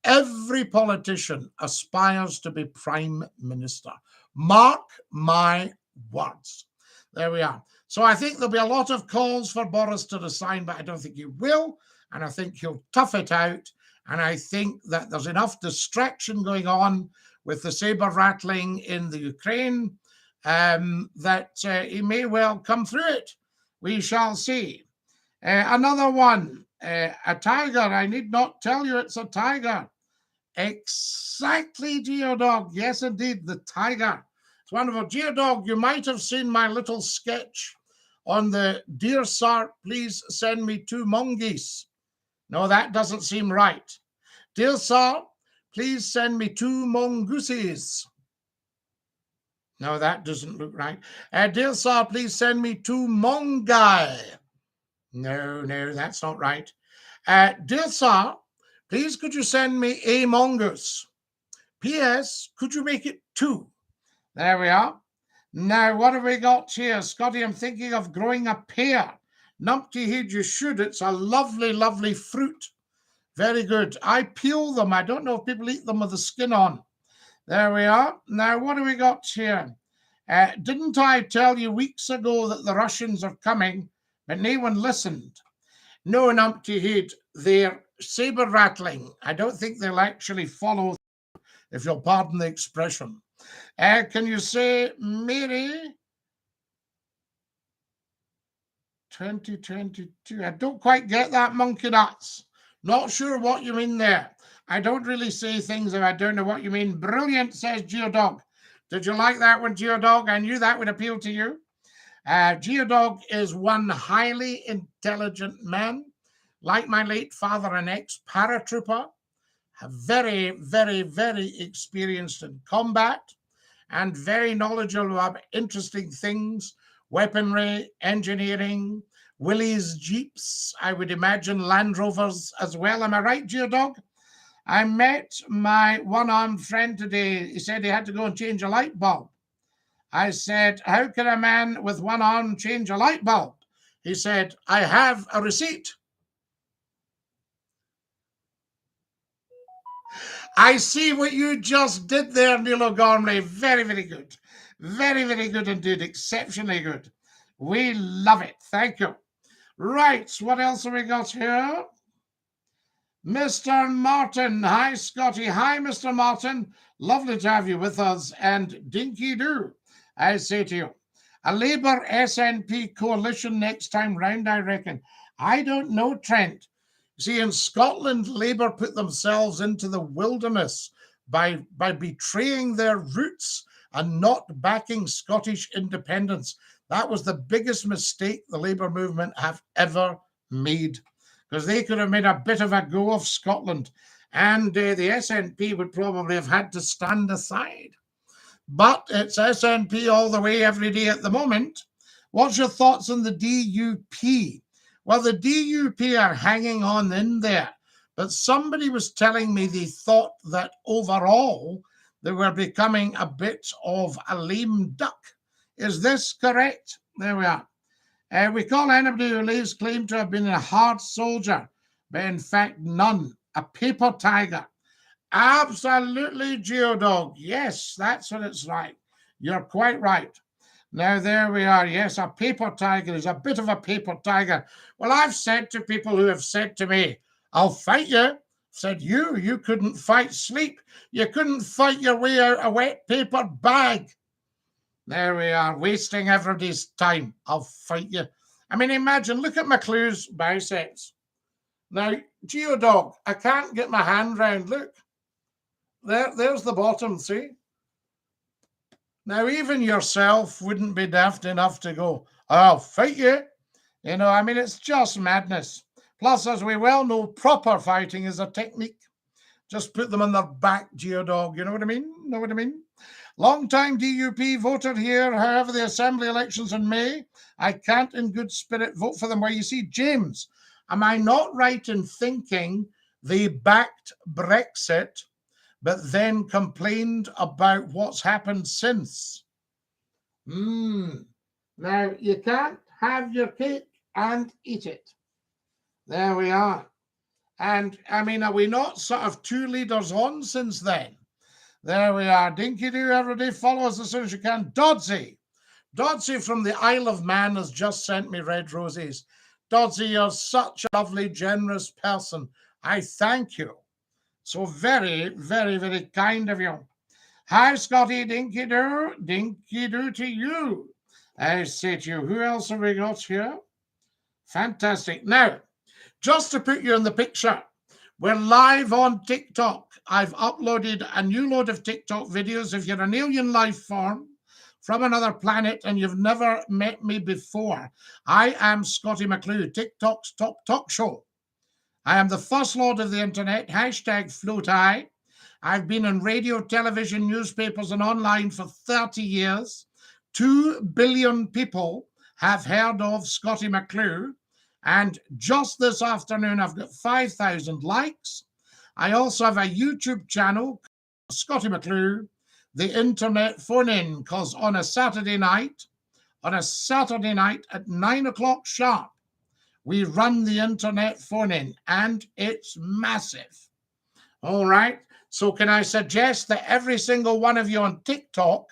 every politician aspires to be prime minister. Mark my words. There we are. So I think there'll be a lot of calls for Boris to resign, but I don't think he will. And I think he'll tough it out. And I think that there's enough distraction going on with the saber rattling in the Ukraine that he may well come through it. We shall see. Another one, a tiger. I need not tell you it's a tiger. Exactly, Geodog. Yes, indeed, the tiger. It's wonderful. Geodog, you might have seen my little sketch on the Dear Sir, please send me 2 mongoose. No, that doesn't seem right. Dear Sir, please send me 2 mongooses. No, that doesn't look right. Dear Sir, please send me 2 mongai. No, that's not right. Dear Sir, please could you send me a mongoose? P.S. Could you make it 2? There we are. Now, what have we got here? Scotty, I'm thinking of growing a pear. Numpty Heed, you should. It's a lovely, lovely fruit. Very good. I peel them. I don't know if people eat them with the skin on. There we are. Now, what have we got here? Didn't I tell you weeks ago that the Russians are coming, but no one listened? No, Numpty Heed, they're saber rattling. I don't think they'll actually follow, if you'll pardon the expression. Can you say, Mary, 2022? I don't quite get that, Monkey Nuts. Not sure what you mean there. I don't really say things if I don't know what you mean. Brilliant, says Geodog. Did you like that one, Geodog? I knew that would appeal to you. Geodog is one highly intelligent man, like my late father, an ex-paratrooper, very, very, very experienced in combat, and very knowledgeable about interesting things, weaponry, engineering, Willys Jeeps, I would imagine Land Rovers as well. Am I right, Geodog? I met my one-armed friend today. He said he had to go and change a light bulb. I said, how can a man with one arm change a light bulb? He said, I have a receipt. I see what you just did there, Neil O'Gormley. Very, very good. Very, very good indeed. Exceptionally good. We love it. Thank you. Right, what else have we got here? Mr. Martin. Hi, Scotty. Hi, Mr. Martin. Lovely to have you with us. And Dinky-Doo, I say to you, a Labour SNP coalition next time round, I reckon. I don't know, Trent. See, in Scotland, Labour put themselves into the wilderness by betraying their roots and not backing Scottish independence. That was the biggest mistake the Labour movement have ever made, because they could have made a bit of a go of Scotland, and the SNP would probably have had to stand aside. But it's SNP all the way every day at the moment. What's your thoughts on the DUP? Well, the DUP are hanging on in there, but somebody was telling me they thought that overall they were becoming a bit of a lame duck. Is this correct? There we are. We call anybody who lays claim to have been a hard soldier, but in fact none, a paper tiger. Absolutely, Geodog. Yes, that's what it's like. You're quite right. Now, there we are. Yes, a paper tiger is a bit of a paper tiger. Well, I've said to people who have said to me, I'll fight you. Said, you couldn't fight sleep. You couldn't fight your way out a wet paper bag. There we are, wasting everybody's time. I'll fight you. I mean, imagine, look at McClue's biceps. Now, Geodog, I can't get my hand round. Look. There's the bottom, see? Now, even yourself wouldn't be daft enough to go, I'll fight you. You know, I mean, it's just madness. Plus, as we well know, proper fighting is a technique. Just put them on their back, Geodog. You know what I mean? Know what I mean? Long-time DUP voter here, however, the Assembly elections in May. I can't in good spirit vote for them. Well, you see, James, am I not right in thinking they backed Brexit, but then complained about what's happened since? Now, you can't have your cake and eat it. There we are. And, I mean, are we not sort of 2 leaders on since then? There we are. Dinky-Doo every day. Follow us as soon as you can. Dodsy from the Isle of Man has just sent me red roses. Dodsy, you're such a lovely, generous person. I thank you. So very, very, very kind of you. Hi, Scotty, Dinky-Doo. Dinky-Doo to you. I say to you, who else have we got here? Fantastic. Now, just to put you in the picture, we're live on TikTok. I've uploaded a new load of TikTok videos. If you're an alien life form from another planet and you've never met me before, I am Scottie McClue, TikTok's top talk show. I am the first lord of the internet, #FloatI. I've been on radio, television, newspapers, and online for 30 years. 2 billion people have heard of Scottie McClue. And just this afternoon, I've got 5,000 likes. I also have a YouTube channel, Scottie McClue, the internet phone-in, because on a Saturday night at 9 o'clock sharp, we run the internet phone-in, and it's massive. All right. So can I suggest that every single one of you on TikTok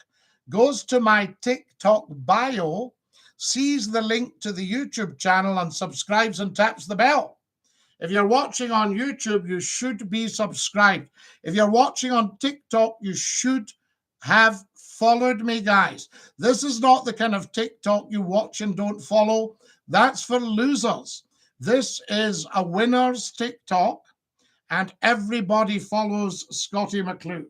goes to my TikTok bio, sees the link to the YouTube channel and subscribes and taps the bell. If you're watching on YouTube, you should be subscribed. If you're watching on TikTok, you should have followed me, guys. This is not the kind of TikTok you watch and don't follow. That's for losers. This is a winner's TikTok, and everybody follows Scottie McClue.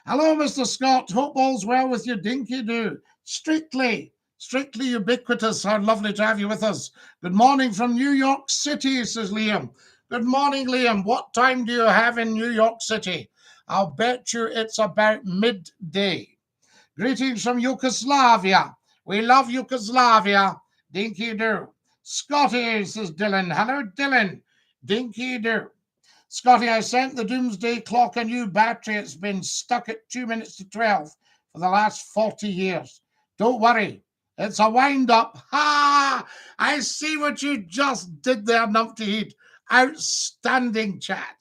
Hello, Mr. Scott. Hope all's well with you, Dinky-Doo. Strictly ubiquitous. How lovely to have you with us. Good morning from New York City, says Liam. Good morning, Liam. What time do you have in New York City? I'll bet you it's about midday. Greetings from Yugoslavia. We love Yugoslavia. Dinky-Doo. Scotty, says Dylan. Hello, Dylan. Dinky-Doo. Scotty, I sent the doomsday clock a new battery. It's been stuck at 2 minutes to 12 for the last 40 years. Don't worry. It's a wind-up. Ha! I see what you just did there, Numpty. Outstanding chat.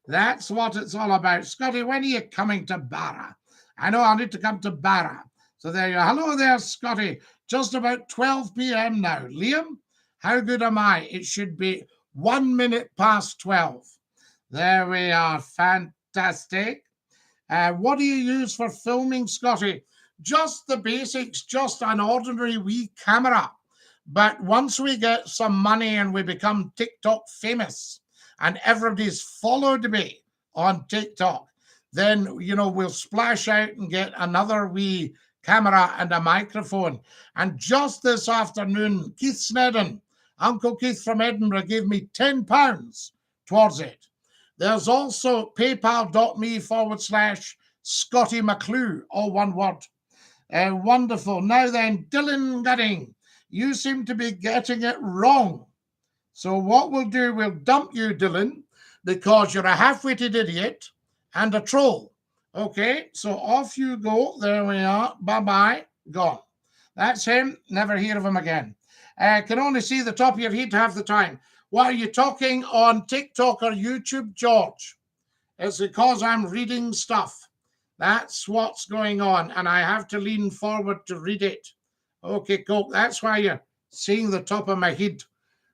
That's what it's all about. Scotty, when are you coming to Barra? I know I need to come to Barra. So there you are. Hello there, Scotty. Just about 12 p.m. now. Liam, how good am I? It should be 1 minute past 12. There we are. Fantastic. What do you use for filming, Scotty? Just the basics, just an ordinary wee camera. But once we get some money and we become TikTok famous and everybody's followed me on TikTok, then, you know, we'll splash out and get another wee camera and a microphone. And just this afternoon, Keith Snedden, Uncle Keith from Edinburgh, gave me £10 towards it. There's also paypal.me/Scottie McClue, all one word. Wonderful. Now then, Dylan Gooding, you seem to be getting it wrong. So what we'll do, we'll dump you, Dylan, because you're a half-witted idiot and a troll. Okay, so off you go. There we are. Bye-bye. Gone. That's him. Never hear of him again. Can only see the top of your head half the time. What are you talking on TikTok or YouTube, George? It's because I'm reading stuff. That's what's going on, and I have to lean forward to read it. Okay, cool. That's why you're seeing the top of my head.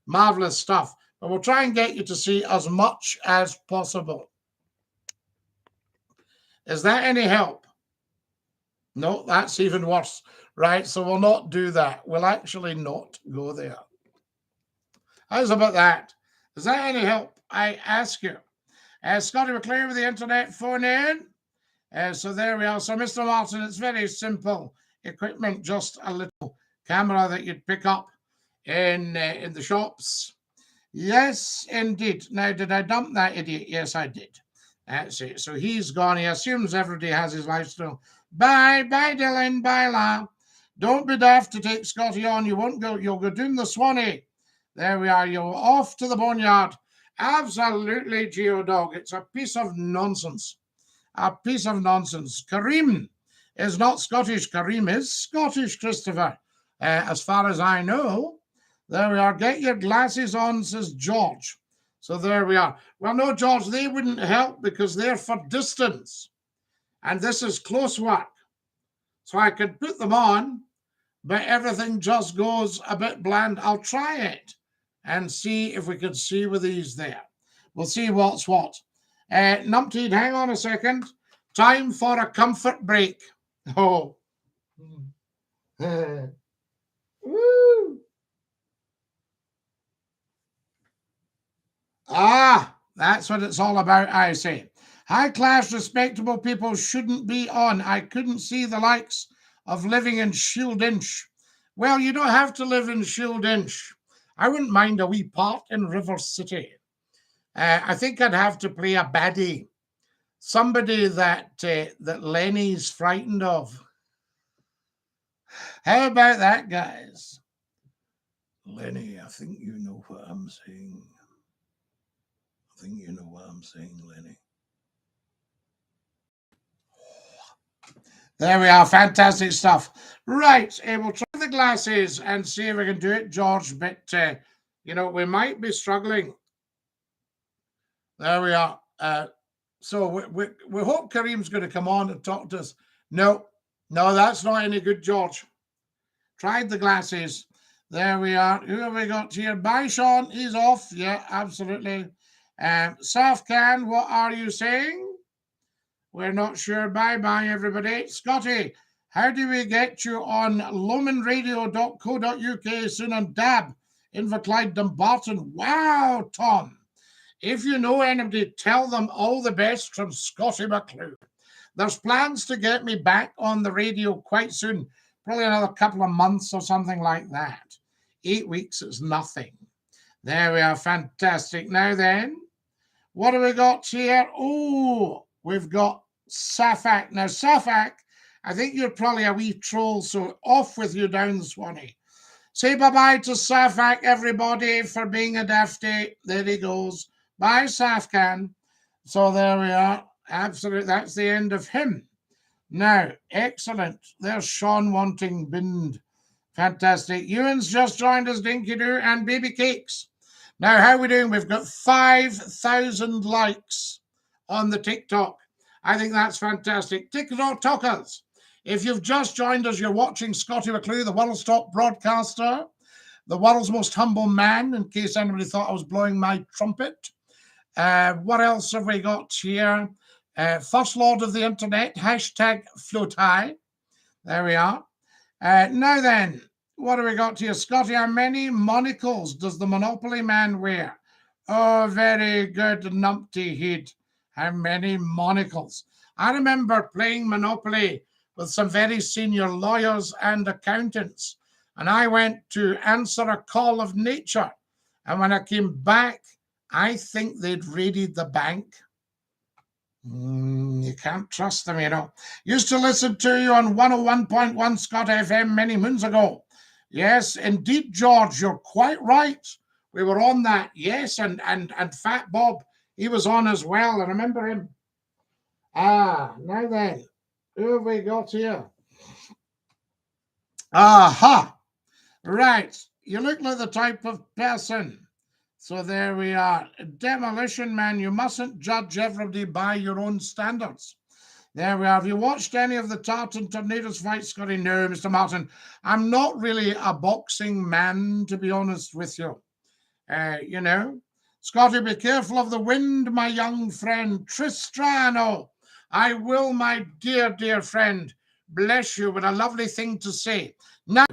Marvelous stuff. But we'll try and get you to see as much as possible. Is that any help? No, that's even worse. Right, so we'll not do that. We'll actually not go there. How's about that? Is that any help? I ask you. Scottie McClue with the internet phone in. So there we are. So, Mr. Martin, it's very simple equipment, just a little camera that you'd pick up in the shops. Yes, indeed. Now, did I dump that idiot? Yes, I did. That's it. So he's gone. He assumes everybody has his lifestyle. Bye, Dylan. Bye, La. Don't be daft to take Scottie on. You won't go. You'll go down the Swanee. There we are. You're off to the boneyard. Absolutely, Geodog. It's a piece of nonsense. A piece of nonsense. Kareem is not Scottish. Kareem is Scottish, Christopher. As far as I know. There we are. Get your glasses on, says George. So there we are. Well, no, George, they wouldn't help because they're for distance. And this is close work. So I could put them on, but everything just goes a bit bland. I'll try it and see if we can see with these there. We'll see what's what. Numpty, hang on a second. Time for a comfort break. Oh. Woo. Ah, that's what it's all about, I say. High-class, respectable people shouldn't be on. I couldn't see the likes of living in Shoreditch. Well, you don't have to live in Shoreditch. I wouldn't mind a wee part in River City. I think I'd have to play a baddie. Somebody that Lenny's frightened of. How about that, guys? Lenny, I think you know what I'm saying. I think you know what I'm saying, Lenny. There we are. Fantastic stuff. Right. We'll try the glasses and see if we can do it, George. But, you know, we might be struggling. There we are. So we hope Kareem's going to come on and talk to us. No, that's not any good, George. Tried the glasses. There we are. Who have we got here? Bye, Sean. He's off. Yeah, absolutely. Safcan, what are you saying? We're not sure. Bye-bye, everybody. Scottie, how do we get you on lomanradio.co.uk soon on DAB, Inverclyde, Dumbarton? Wow, Tom. If you know anybody, tell them all the best from Scottie McClue. There's plans to get me back on the radio quite soon, probably another couple of months or something like that. 8 weeks is nothing. There we are. Fantastic. Now then, what have we got here? Oh, we've got Safak. Now, Safak, I think you're probably a wee troll, so off with you down the Swanee. Say bye-bye to Safak, everybody, for being a dafty. There he goes. Bye, Safkan. So there we are. Absolutely. That's the end of him. Now, excellent. There's Sean wanting bind. Fantastic. Ewan's just joined us, Dinky-Doo and Baby Cakes. Now, how are we doing? We've got 5,000 likes on the TikTok. I think that's fantastic. TikTokers, if you've just joined us, you're watching Scottie McClue, the world's top broadcaster, the world's most humble man, in case anybody thought I was blowing my trumpet. What else have we got here? First Lord of the Internet, hashtag float high. There we are. Now then, what have we got here? Scottie, how many monocles does the Monopoly man wear? Oh, very good, numpty head. How many monocles? I remember playing Monopoly with some very senior lawyers and accountants, and I went to answer a call of nature. And when I came back, I think they'd raided the bank. You can't trust them, you know. Used to listen to you on 101.1 Scott FM many moons ago. Yes, indeed, George, you're quite right. We were on that. Yes, and Fat Bob, he was on as well. I remember him. Now then, who have we got here? Aha! Right. You look like the type of person. So there we are. Demolition Man, you mustn't judge everybody by your own standards. There we are. Have you watched any of the Tartan Tornadoes fights, Scotty? No, Mr. Martin. I'm not really a boxing man, to be honest with you. You know. Scotty, be careful of the wind, my young friend. Tristrano. I will, my dear, dear friend. Bless you with a lovely thing to say. Now,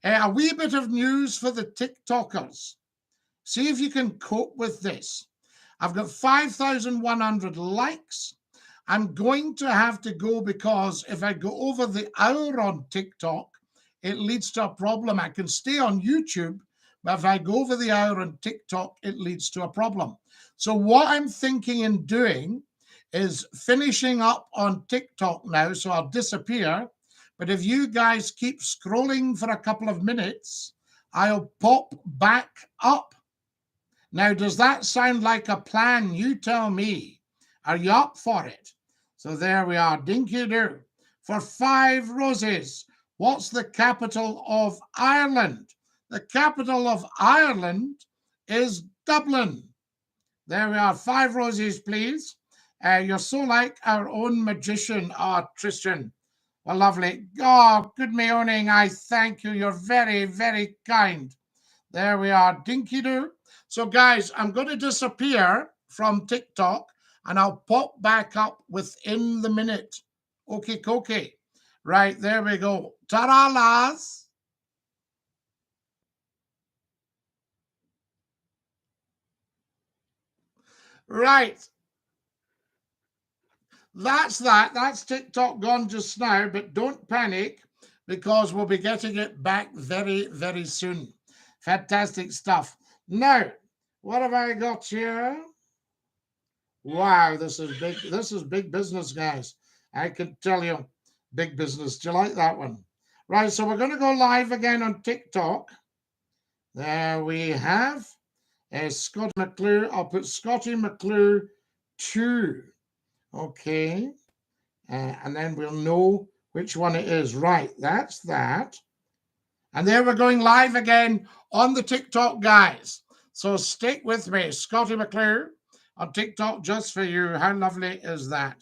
a wee bit of news for the TikTokers. See if you can cope with this. I've got 5,100 likes. I'm going to have to go because if I go over the hour on TikTok, it leads to a problem. I can stay on YouTube, but if I go over the hour on TikTok, it leads to a problem. So what I'm thinking in doing is finishing up on TikTok now, so I'll disappear. But if you guys keep scrolling for a couple of minutes, I'll pop back up. Now, does that sound like a plan? You tell me. Are you up for it? So there we are. Dinky-Doo. For 5 roses. What's the capital of Ireland? The capital of Ireland is Dublin. There we are. 5 roses, please. You're so like our own magician, Tristan. Well, lovely. Oh, good morning. I thank you. You're very, very kind. There we are. Dinky-Doo. So, guys, I'm going to disappear from TikTok, and I'll pop back up within the minute. Okay. Right, there we go. Ta-ra, lads. Right. That's that. That's TikTok gone just now, but don't panic because we'll be getting it back very, very soon. Fantastic stuff. Now, what have I got here? Wow, this is big. This is big business, guys. I can tell you, big business. Do you like that one? Right, so we're going to go live again on TikTok. There we have Scott McClue. I'll put Scotty McClue 2. Okay. And then we'll know which one it is. Right, that's that. And there we're going live again on the TikTok, guys. So stick with me. Scotty McClue on TikTok just for you. How lovely is that?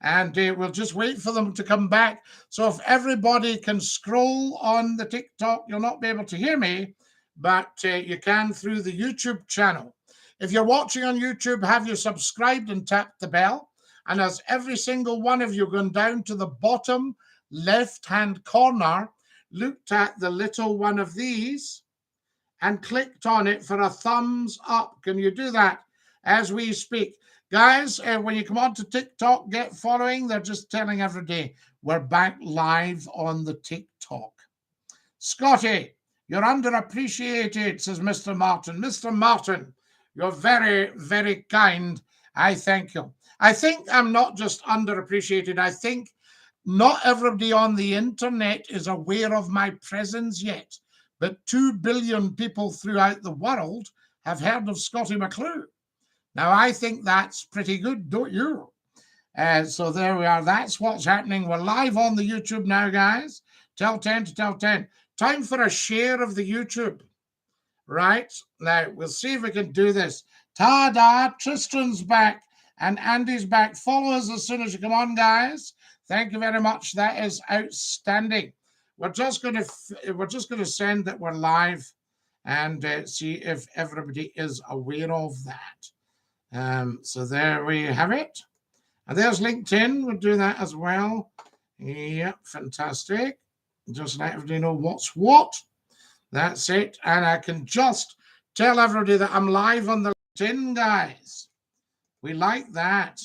And we'll just wait for them to come back. So if everybody can scroll on the TikTok, you'll not be able to hear me, but you can through the YouTube channel. If you're watching on YouTube, have you subscribed and tapped the bell? And as every single one of you gone down to the bottom left-hand corner, looked at the little one of these and clicked on it for a thumbs up. Can you do that as we speak? Guys, when you come on to TikTok, get following. They're just telling every day we're back live on the TikTok. Scotty, you're underappreciated, says Mr. Martin. Mr. Martin, you're very, very kind. I thank you. I think I'm not just underappreciated. I think not everybody on the internet is aware of my presence yet, but 2 billion people throughout the world have heard of Scotty McClue. Now, I think that's pretty good, don't you? So there we are. That's what's happening. We're live on the YouTube now, guys. Tell 10 to tell 10. Time for a share of the YouTube. Right? Now, we'll see if we can do this. Ta-da! Tristan's back and Andy's back. Follow us as soon as you come on, guys. Thank you very much. That is outstanding. We're just going to send that we're live and see if everybody is aware of that. So there we have it. And there's LinkedIn. We'll do that as well. Yep, fantastic. Just let everybody know what's what. That's it. And I can just tell everybody that I'm live on the LinkedIn, guys. We like that.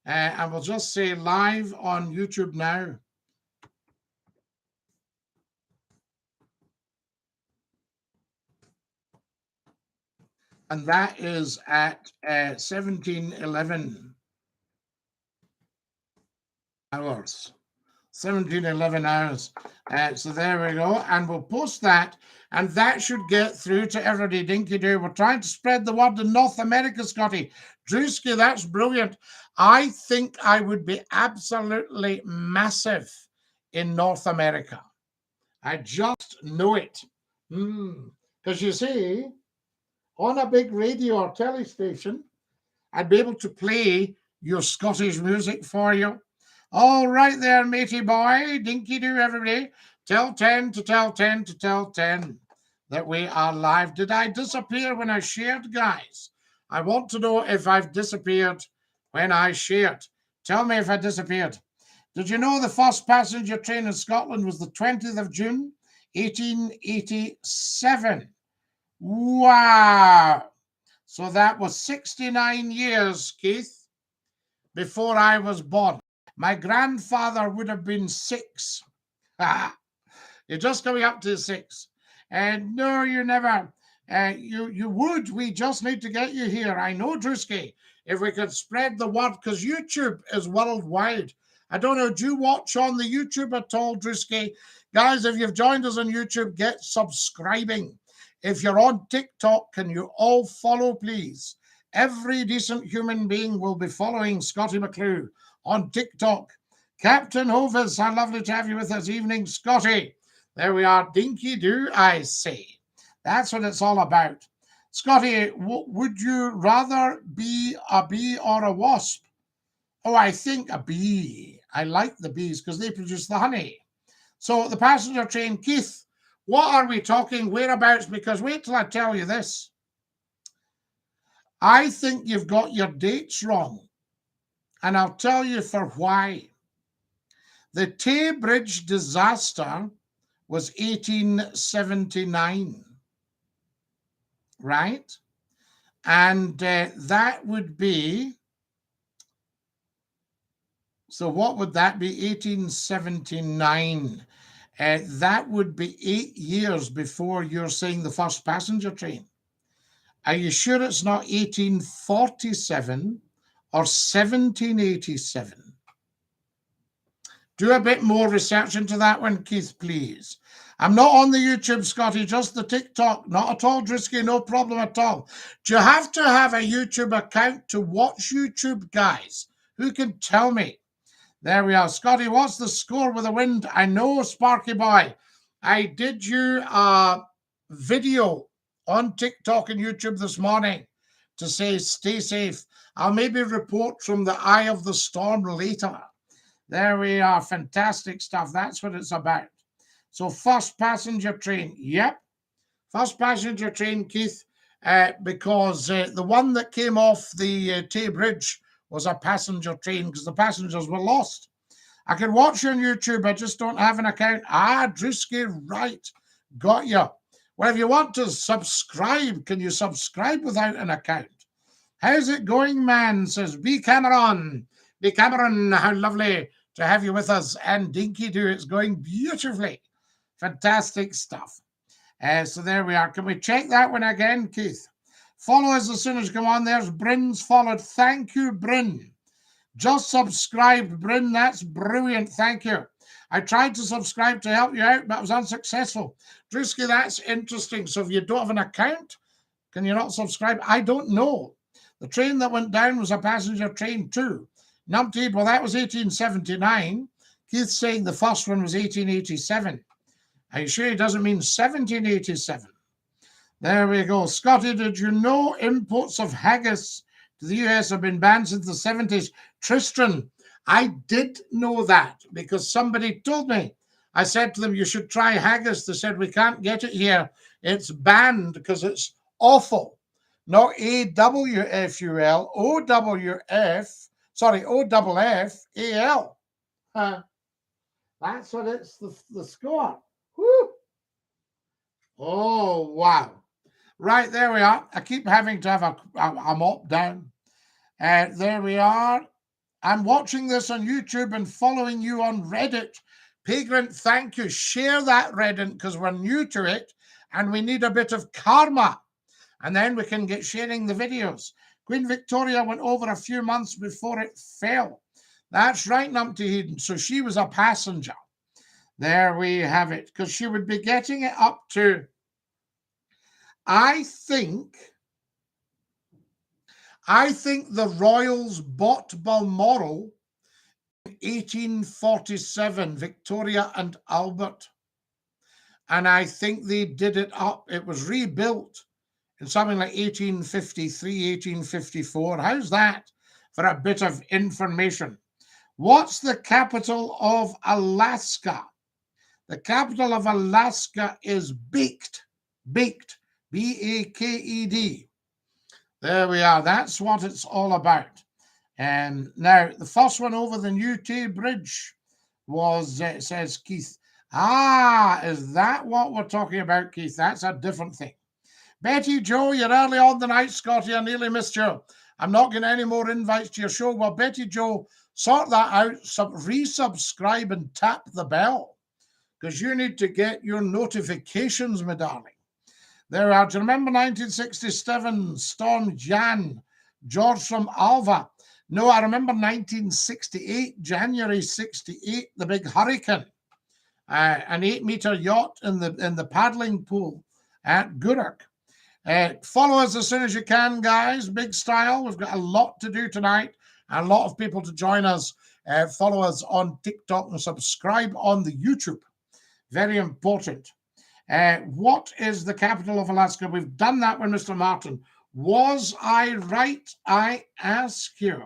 And we'll just say live on YouTube now. And that is at 17:11 hours. 17:11 hours. So there we go. And we'll post that. And that should get through to everybody. Dinky-Doo. We're trying to spread the word in North America, Scotty. Drewski, that's brilliant. I think I would be absolutely massive in North America. I just know it. Because you see, on a big radio or telly station, I'd be able to play your Scottish music for you. All right there, matey boy. Dinky-Doo, everybody. Tell 10 to tell 10 to tell 10 that we are live. Did I disappear when I shared, guys? I want to know if I've disappeared when I shared. Tell me if I disappeared. Did you know the first passenger train in Scotland was the 20th of June, 1887? Wow. So that was 69 years, Keith, before I was born. My grandfather would have been 6. You're just coming up to 6. And no, you never. You would. We just need to get you here. I know, Drewski, if we could spread the word, because YouTube is worldwide. I don't know, do you watch on the YouTube at all, Drewski? Guys, if you've joined us on YouTube, get subscribing. If you're on TikTok, can you all follow, please? Every decent human being will be following Scottie McClue on TikTok. Captain Hovis, how lovely to have you with us. Evening, Scotty. There we are. Dinky-Doo, I say. That's what it's all about. Scotty, would you rather be a bee or a wasp? Oh, I think a bee. I like the bees because they produce the honey. So the passenger train, Keith, what are we talking? Whereabouts? Because wait till I tell you this. I think you've got your dates wrong. And I'll tell you for why. The Tay Bridge disaster was 1879, right? And that would be, so what would that be? 1879. That would be 8 years before you're saying the first passenger train. Are you sure it's not 1847 or 1787? Do a bit more research into that one, Keith, please. I'm not on the YouTube, Scotty, just the TikTok. Not at all, Drisky, no problem at all. Do you have to have a YouTube account to watch YouTube, guys? Who can tell me? There we are. Scotty, what's the score with the wind? I know, Sparky Boy. I did you a video on TikTok and YouTube this morning to say stay safe. I'll maybe report from the eye of the storm later. There we are. Fantastic stuff. That's what it's about. So first passenger train. Yep. First passenger train, Keith, because the one that came off the Tay Bridge was a passenger train because the passengers were lost. I can watch you on YouTube. I just don't have an account. Drewski, right. Got you. Well, if you want to subscribe, can you subscribe without an account? How's it going, man? Says B. Cameron. B. Cameron, how lovely to have you with us. And Dinky-Doo, it's going beautifully. Fantastic stuff. So there we are. Can we check that one again, Keith? Follow us as soon as you come on. There's Bryn's followed. Thank you, Bryn. Just subscribed, Bryn. That's brilliant. Thank you. I tried to subscribe to help you out, but I was unsuccessful. Drewski, that's interesting. So if you don't have an account, can you not subscribe? I don't know. The train that went down was a passenger train too. Numpty, well, that was 1879. Keith's saying the first one was 1887. Are you sure he doesn't mean 1787? There we go. Scotty, did you know imports of haggis to the US have been banned since the 70s? Tristan, I did know that because somebody told me. I said to them, you should try haggis. They said, we can't get it here. It's banned because it's awful. Not AWFUL, OWF, sorry, OFFAL. That's what it's the score. Woo. Oh, wow. Right, there we are. I keep having to have a mop down. There we are. I'm watching this on YouTube and following you on Reddit. Pagrant, thank you. Share that Reddit because we're new to it and we need a bit of karma. And then we can get sharing the videos. Queen Victoria went over a few months before it fell. That's right, Numpty Heaton. So she was a passenger. There we have it. Because she would be getting it up to, I think the royals bought Balmoral in 1847, Victoria and Albert. And I think they did it up. It was rebuilt in something like 1853, 1854. How's that for a bit of information? What's the capital of Alaska? The capital of Alaska is Baked. Baked. B-A-K-E-D. There we are. That's what it's all about. Now, the first one over the New Tay Bridge was, it says Keith. Is that what we're talking about, Keith? That's a different thing. Betty Joe, you're early on the night, Scotty. I nearly missed you. I'm not getting any more invites to your show. Well, Betty Joe, sort that out. Resubscribe and tap the bell because you need to get your notifications, my darling. There we are. Do you remember 1967, Storm Jan, George from Alva? No, I remember 1968, January 68, the big hurricane. An 8-meter yacht in the paddling pool at Guruk. Follow us as soon as you can, guys. Big style. We've got a lot to do tonight. A lot of people to join us. Follow us on TikTok and subscribe on the YouTube. Very important. What is the capital of Alaska? We've done that with Mr. Martin. Was I right? I ask you.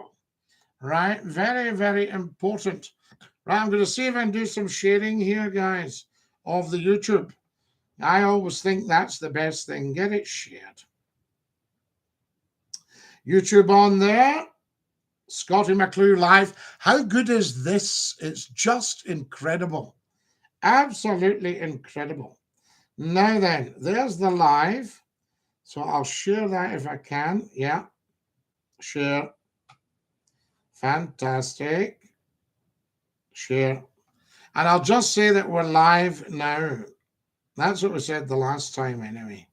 Right? Very, very important. Right, I'm going to see if I can do some sharing here, guys, of the YouTube. I always think that's the best thing. Get it shared. YouTube on there. Scotty McClue live. How good is this? It's just incredible. Absolutely incredible. Now then, there's the live. So I'll share that if I can. Yeah. Share. Fantastic. Share. And I'll just say that we're live now. That's what we said the last time anyway.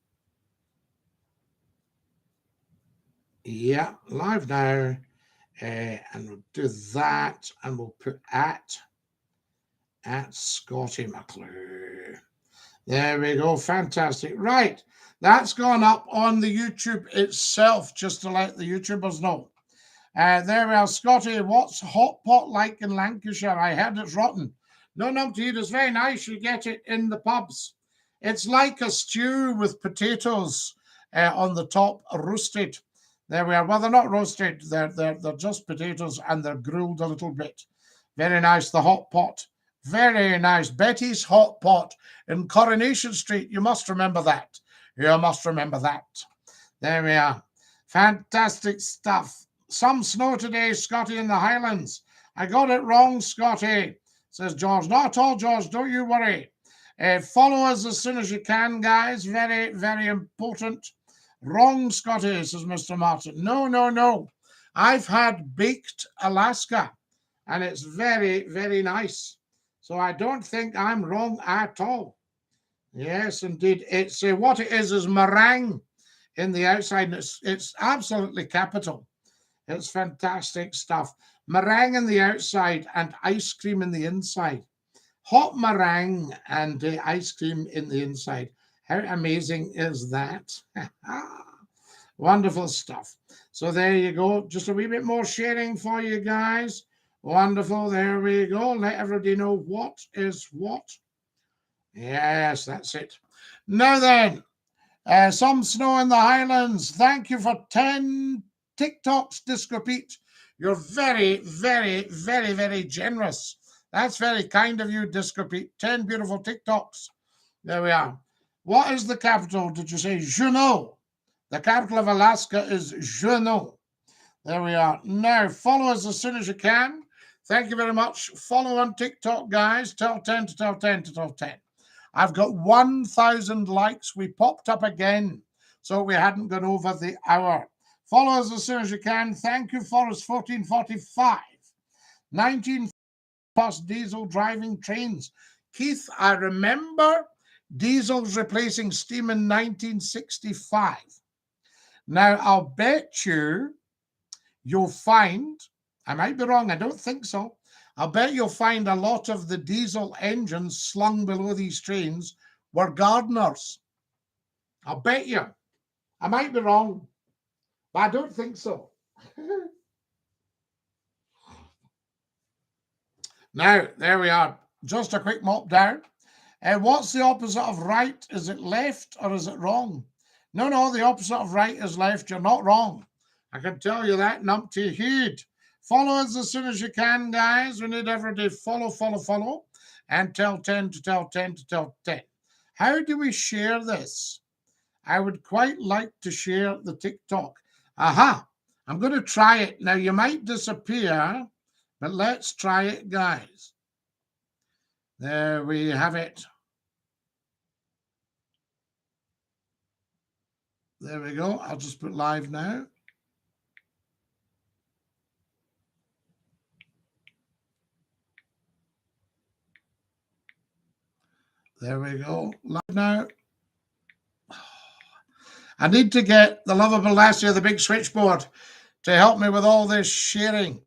Yeah, live now. And we'll do that. And we'll put at Scotty McClue. There we go. Fantastic. Right. That's gone up on the YouTube itself, just to let the YouTubers know. There we are. Scotty, what's hot pot like in Lancashire? I heard it's rotten. No, it's very nice. You get it in the pubs. It's like a stew with potatoes on the top, roasted. There we are. Well, they're not roasted. They're just potatoes and they're grilled a little bit. Very nice. The hot pot. Very nice. Betty's Hot Pot in Coronation Street. You must remember that. You must remember that. There we are. Fantastic stuff. Some snow today, Scotty, in the Highlands. I got it wrong, Scotty, says George. Not at all, George. Don't you worry. Follow us as soon as you can, guys. Very, very important. Wrong, Scotty, says Mr. Martin. No. I've had baked Alaska, and it's very, very nice. So I don't think I'm wrong at all. Yes, indeed. It's what it is meringue in the outside. And it's absolutely capital. It's fantastic stuff. Meringue in the outside and ice cream in the inside. Hot meringue and ice cream in the inside. How amazing is that? Wonderful stuff. So there you go. Just a wee bit more sharing for you guys. Wonderful. There we go. Let everybody know what is what. Yes, that's it. Now then, some snow in the Highlands. Thank you for 10 TikToks, Disco Pete. You're very, very, very, very generous. That's very kind of you, Disco Pete. 10 beautiful TikToks. There we are. What is the capital? Did you say Juneau? The capital of Alaska is Juneau. There we are. Now, follow us as soon as you can. Thank you very much. Follow on TikTok, guys. Tell 10 to tell 10 to tell 10. I've got 1,000 likes. We popped up again, so we hadn't gone over the hour. Follow us as soon as you can. Thank you, Forest 1445. 19 first diesel driving trains. Keith, I remember diesels replacing steam in 1965. Now, I'll bet you'll find, I might be wrong, I don't think so. I'll bet you'll find a lot of the diesel engines slung below these trains were gardeners. I'll bet you. I might be wrong, but I don't think so. Now, there we are. Just a quick mop down. What's the opposite of right? Is it left or is it wrong? No, the opposite of right is left. You're not wrong. I can tell you that, numpty head. Follow us as soon as you can, guys. We need everybody follow, and tell 10 to tell 10 to tell 10. How do we share this? I would quite like to share the TikTok. Aha, I'm going to try it. Now, you might disappear, but let's try it, guys. There we have it. There we go. I'll just put live now. There we go. Live now. I need to get the lovable lassie of the big switchboard to help me with all this sharing.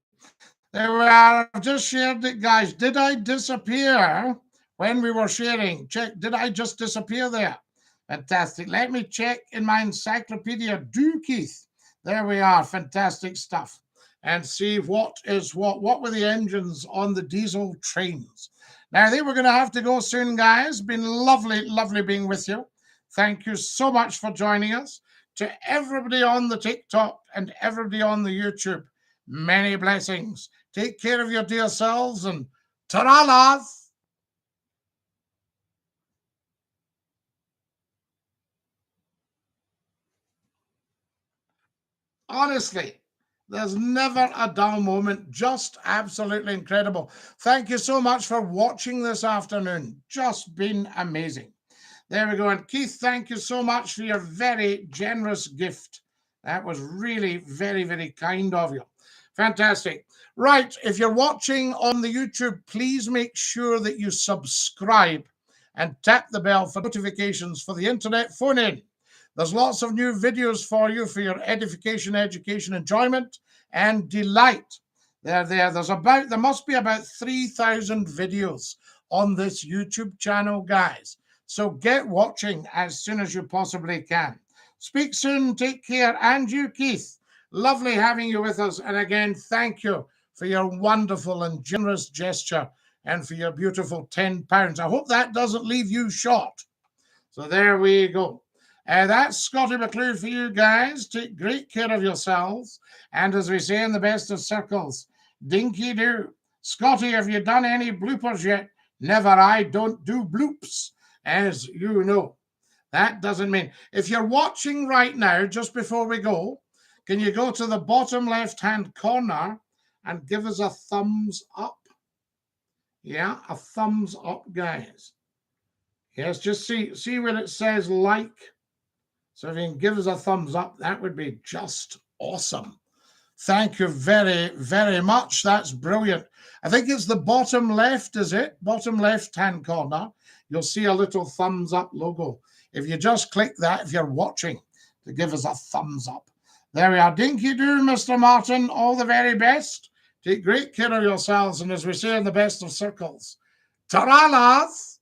There we are. I've just shared it, guys. Did I disappear when we were sharing? Check. Did I just disappear there? Fantastic. Let me check in my encyclopedia. Do, Keith. There we are. Fantastic stuff. And see what is what. What were the engines on the diesel trains? Now, I think we're going to have to go soon, guys. Been lovely being with you. Thank you so much for joining us. To everybody on the TikTok and everybody on the YouTube, many blessings. Take care of your dear selves and ta-ra-las. Honestly, there's never a dull moment. Just absolutely incredible. Thank you so much for watching this afternoon. Just been amazing. There we go. And Keith, thank you so much for your very generous gift. That was really very kind of you. Fantastic. Right. If you're watching on the YouTube, please make sure that you subscribe and tap the bell for notifications for the internet phone in. There's lots of new videos for you for your edification, education, enjoyment, and delight. There must be about 3,000 videos on this YouTube channel, guys. So get watching as soon as you possibly can. Speak soon, take care, and you, Keith. Lovely having you with us. And again, thank you for your wonderful and generous gesture and for your beautiful £10. I hope that doesn't leave you short. So there we go. That's Scottie McClue for you guys. Take great care of yourselves. And as we say in the best of circles, Dinky-Doo. Scottie, have you done any bloopers yet? Never, I don't do bloops, as you know. That doesn't mean. If you're watching right now, just before we go, can you go to the bottom left-hand corner and give us a thumbs up? Yeah, a thumbs up, guys. Yes, just see where it says like. So if you can give us a thumbs up, that would be just awesome. Thank you very much. That's brilliant. I think it's the bottom left, is it? Bottom left-hand corner. You'll see a little thumbs up logo. If you just click that, if you're watching, to give us a thumbs up. There we are. Dinky-Doo, Mr. Martin. All the very best. Take great care of yourselves. And as we say in the best of circles, ta-ra-las.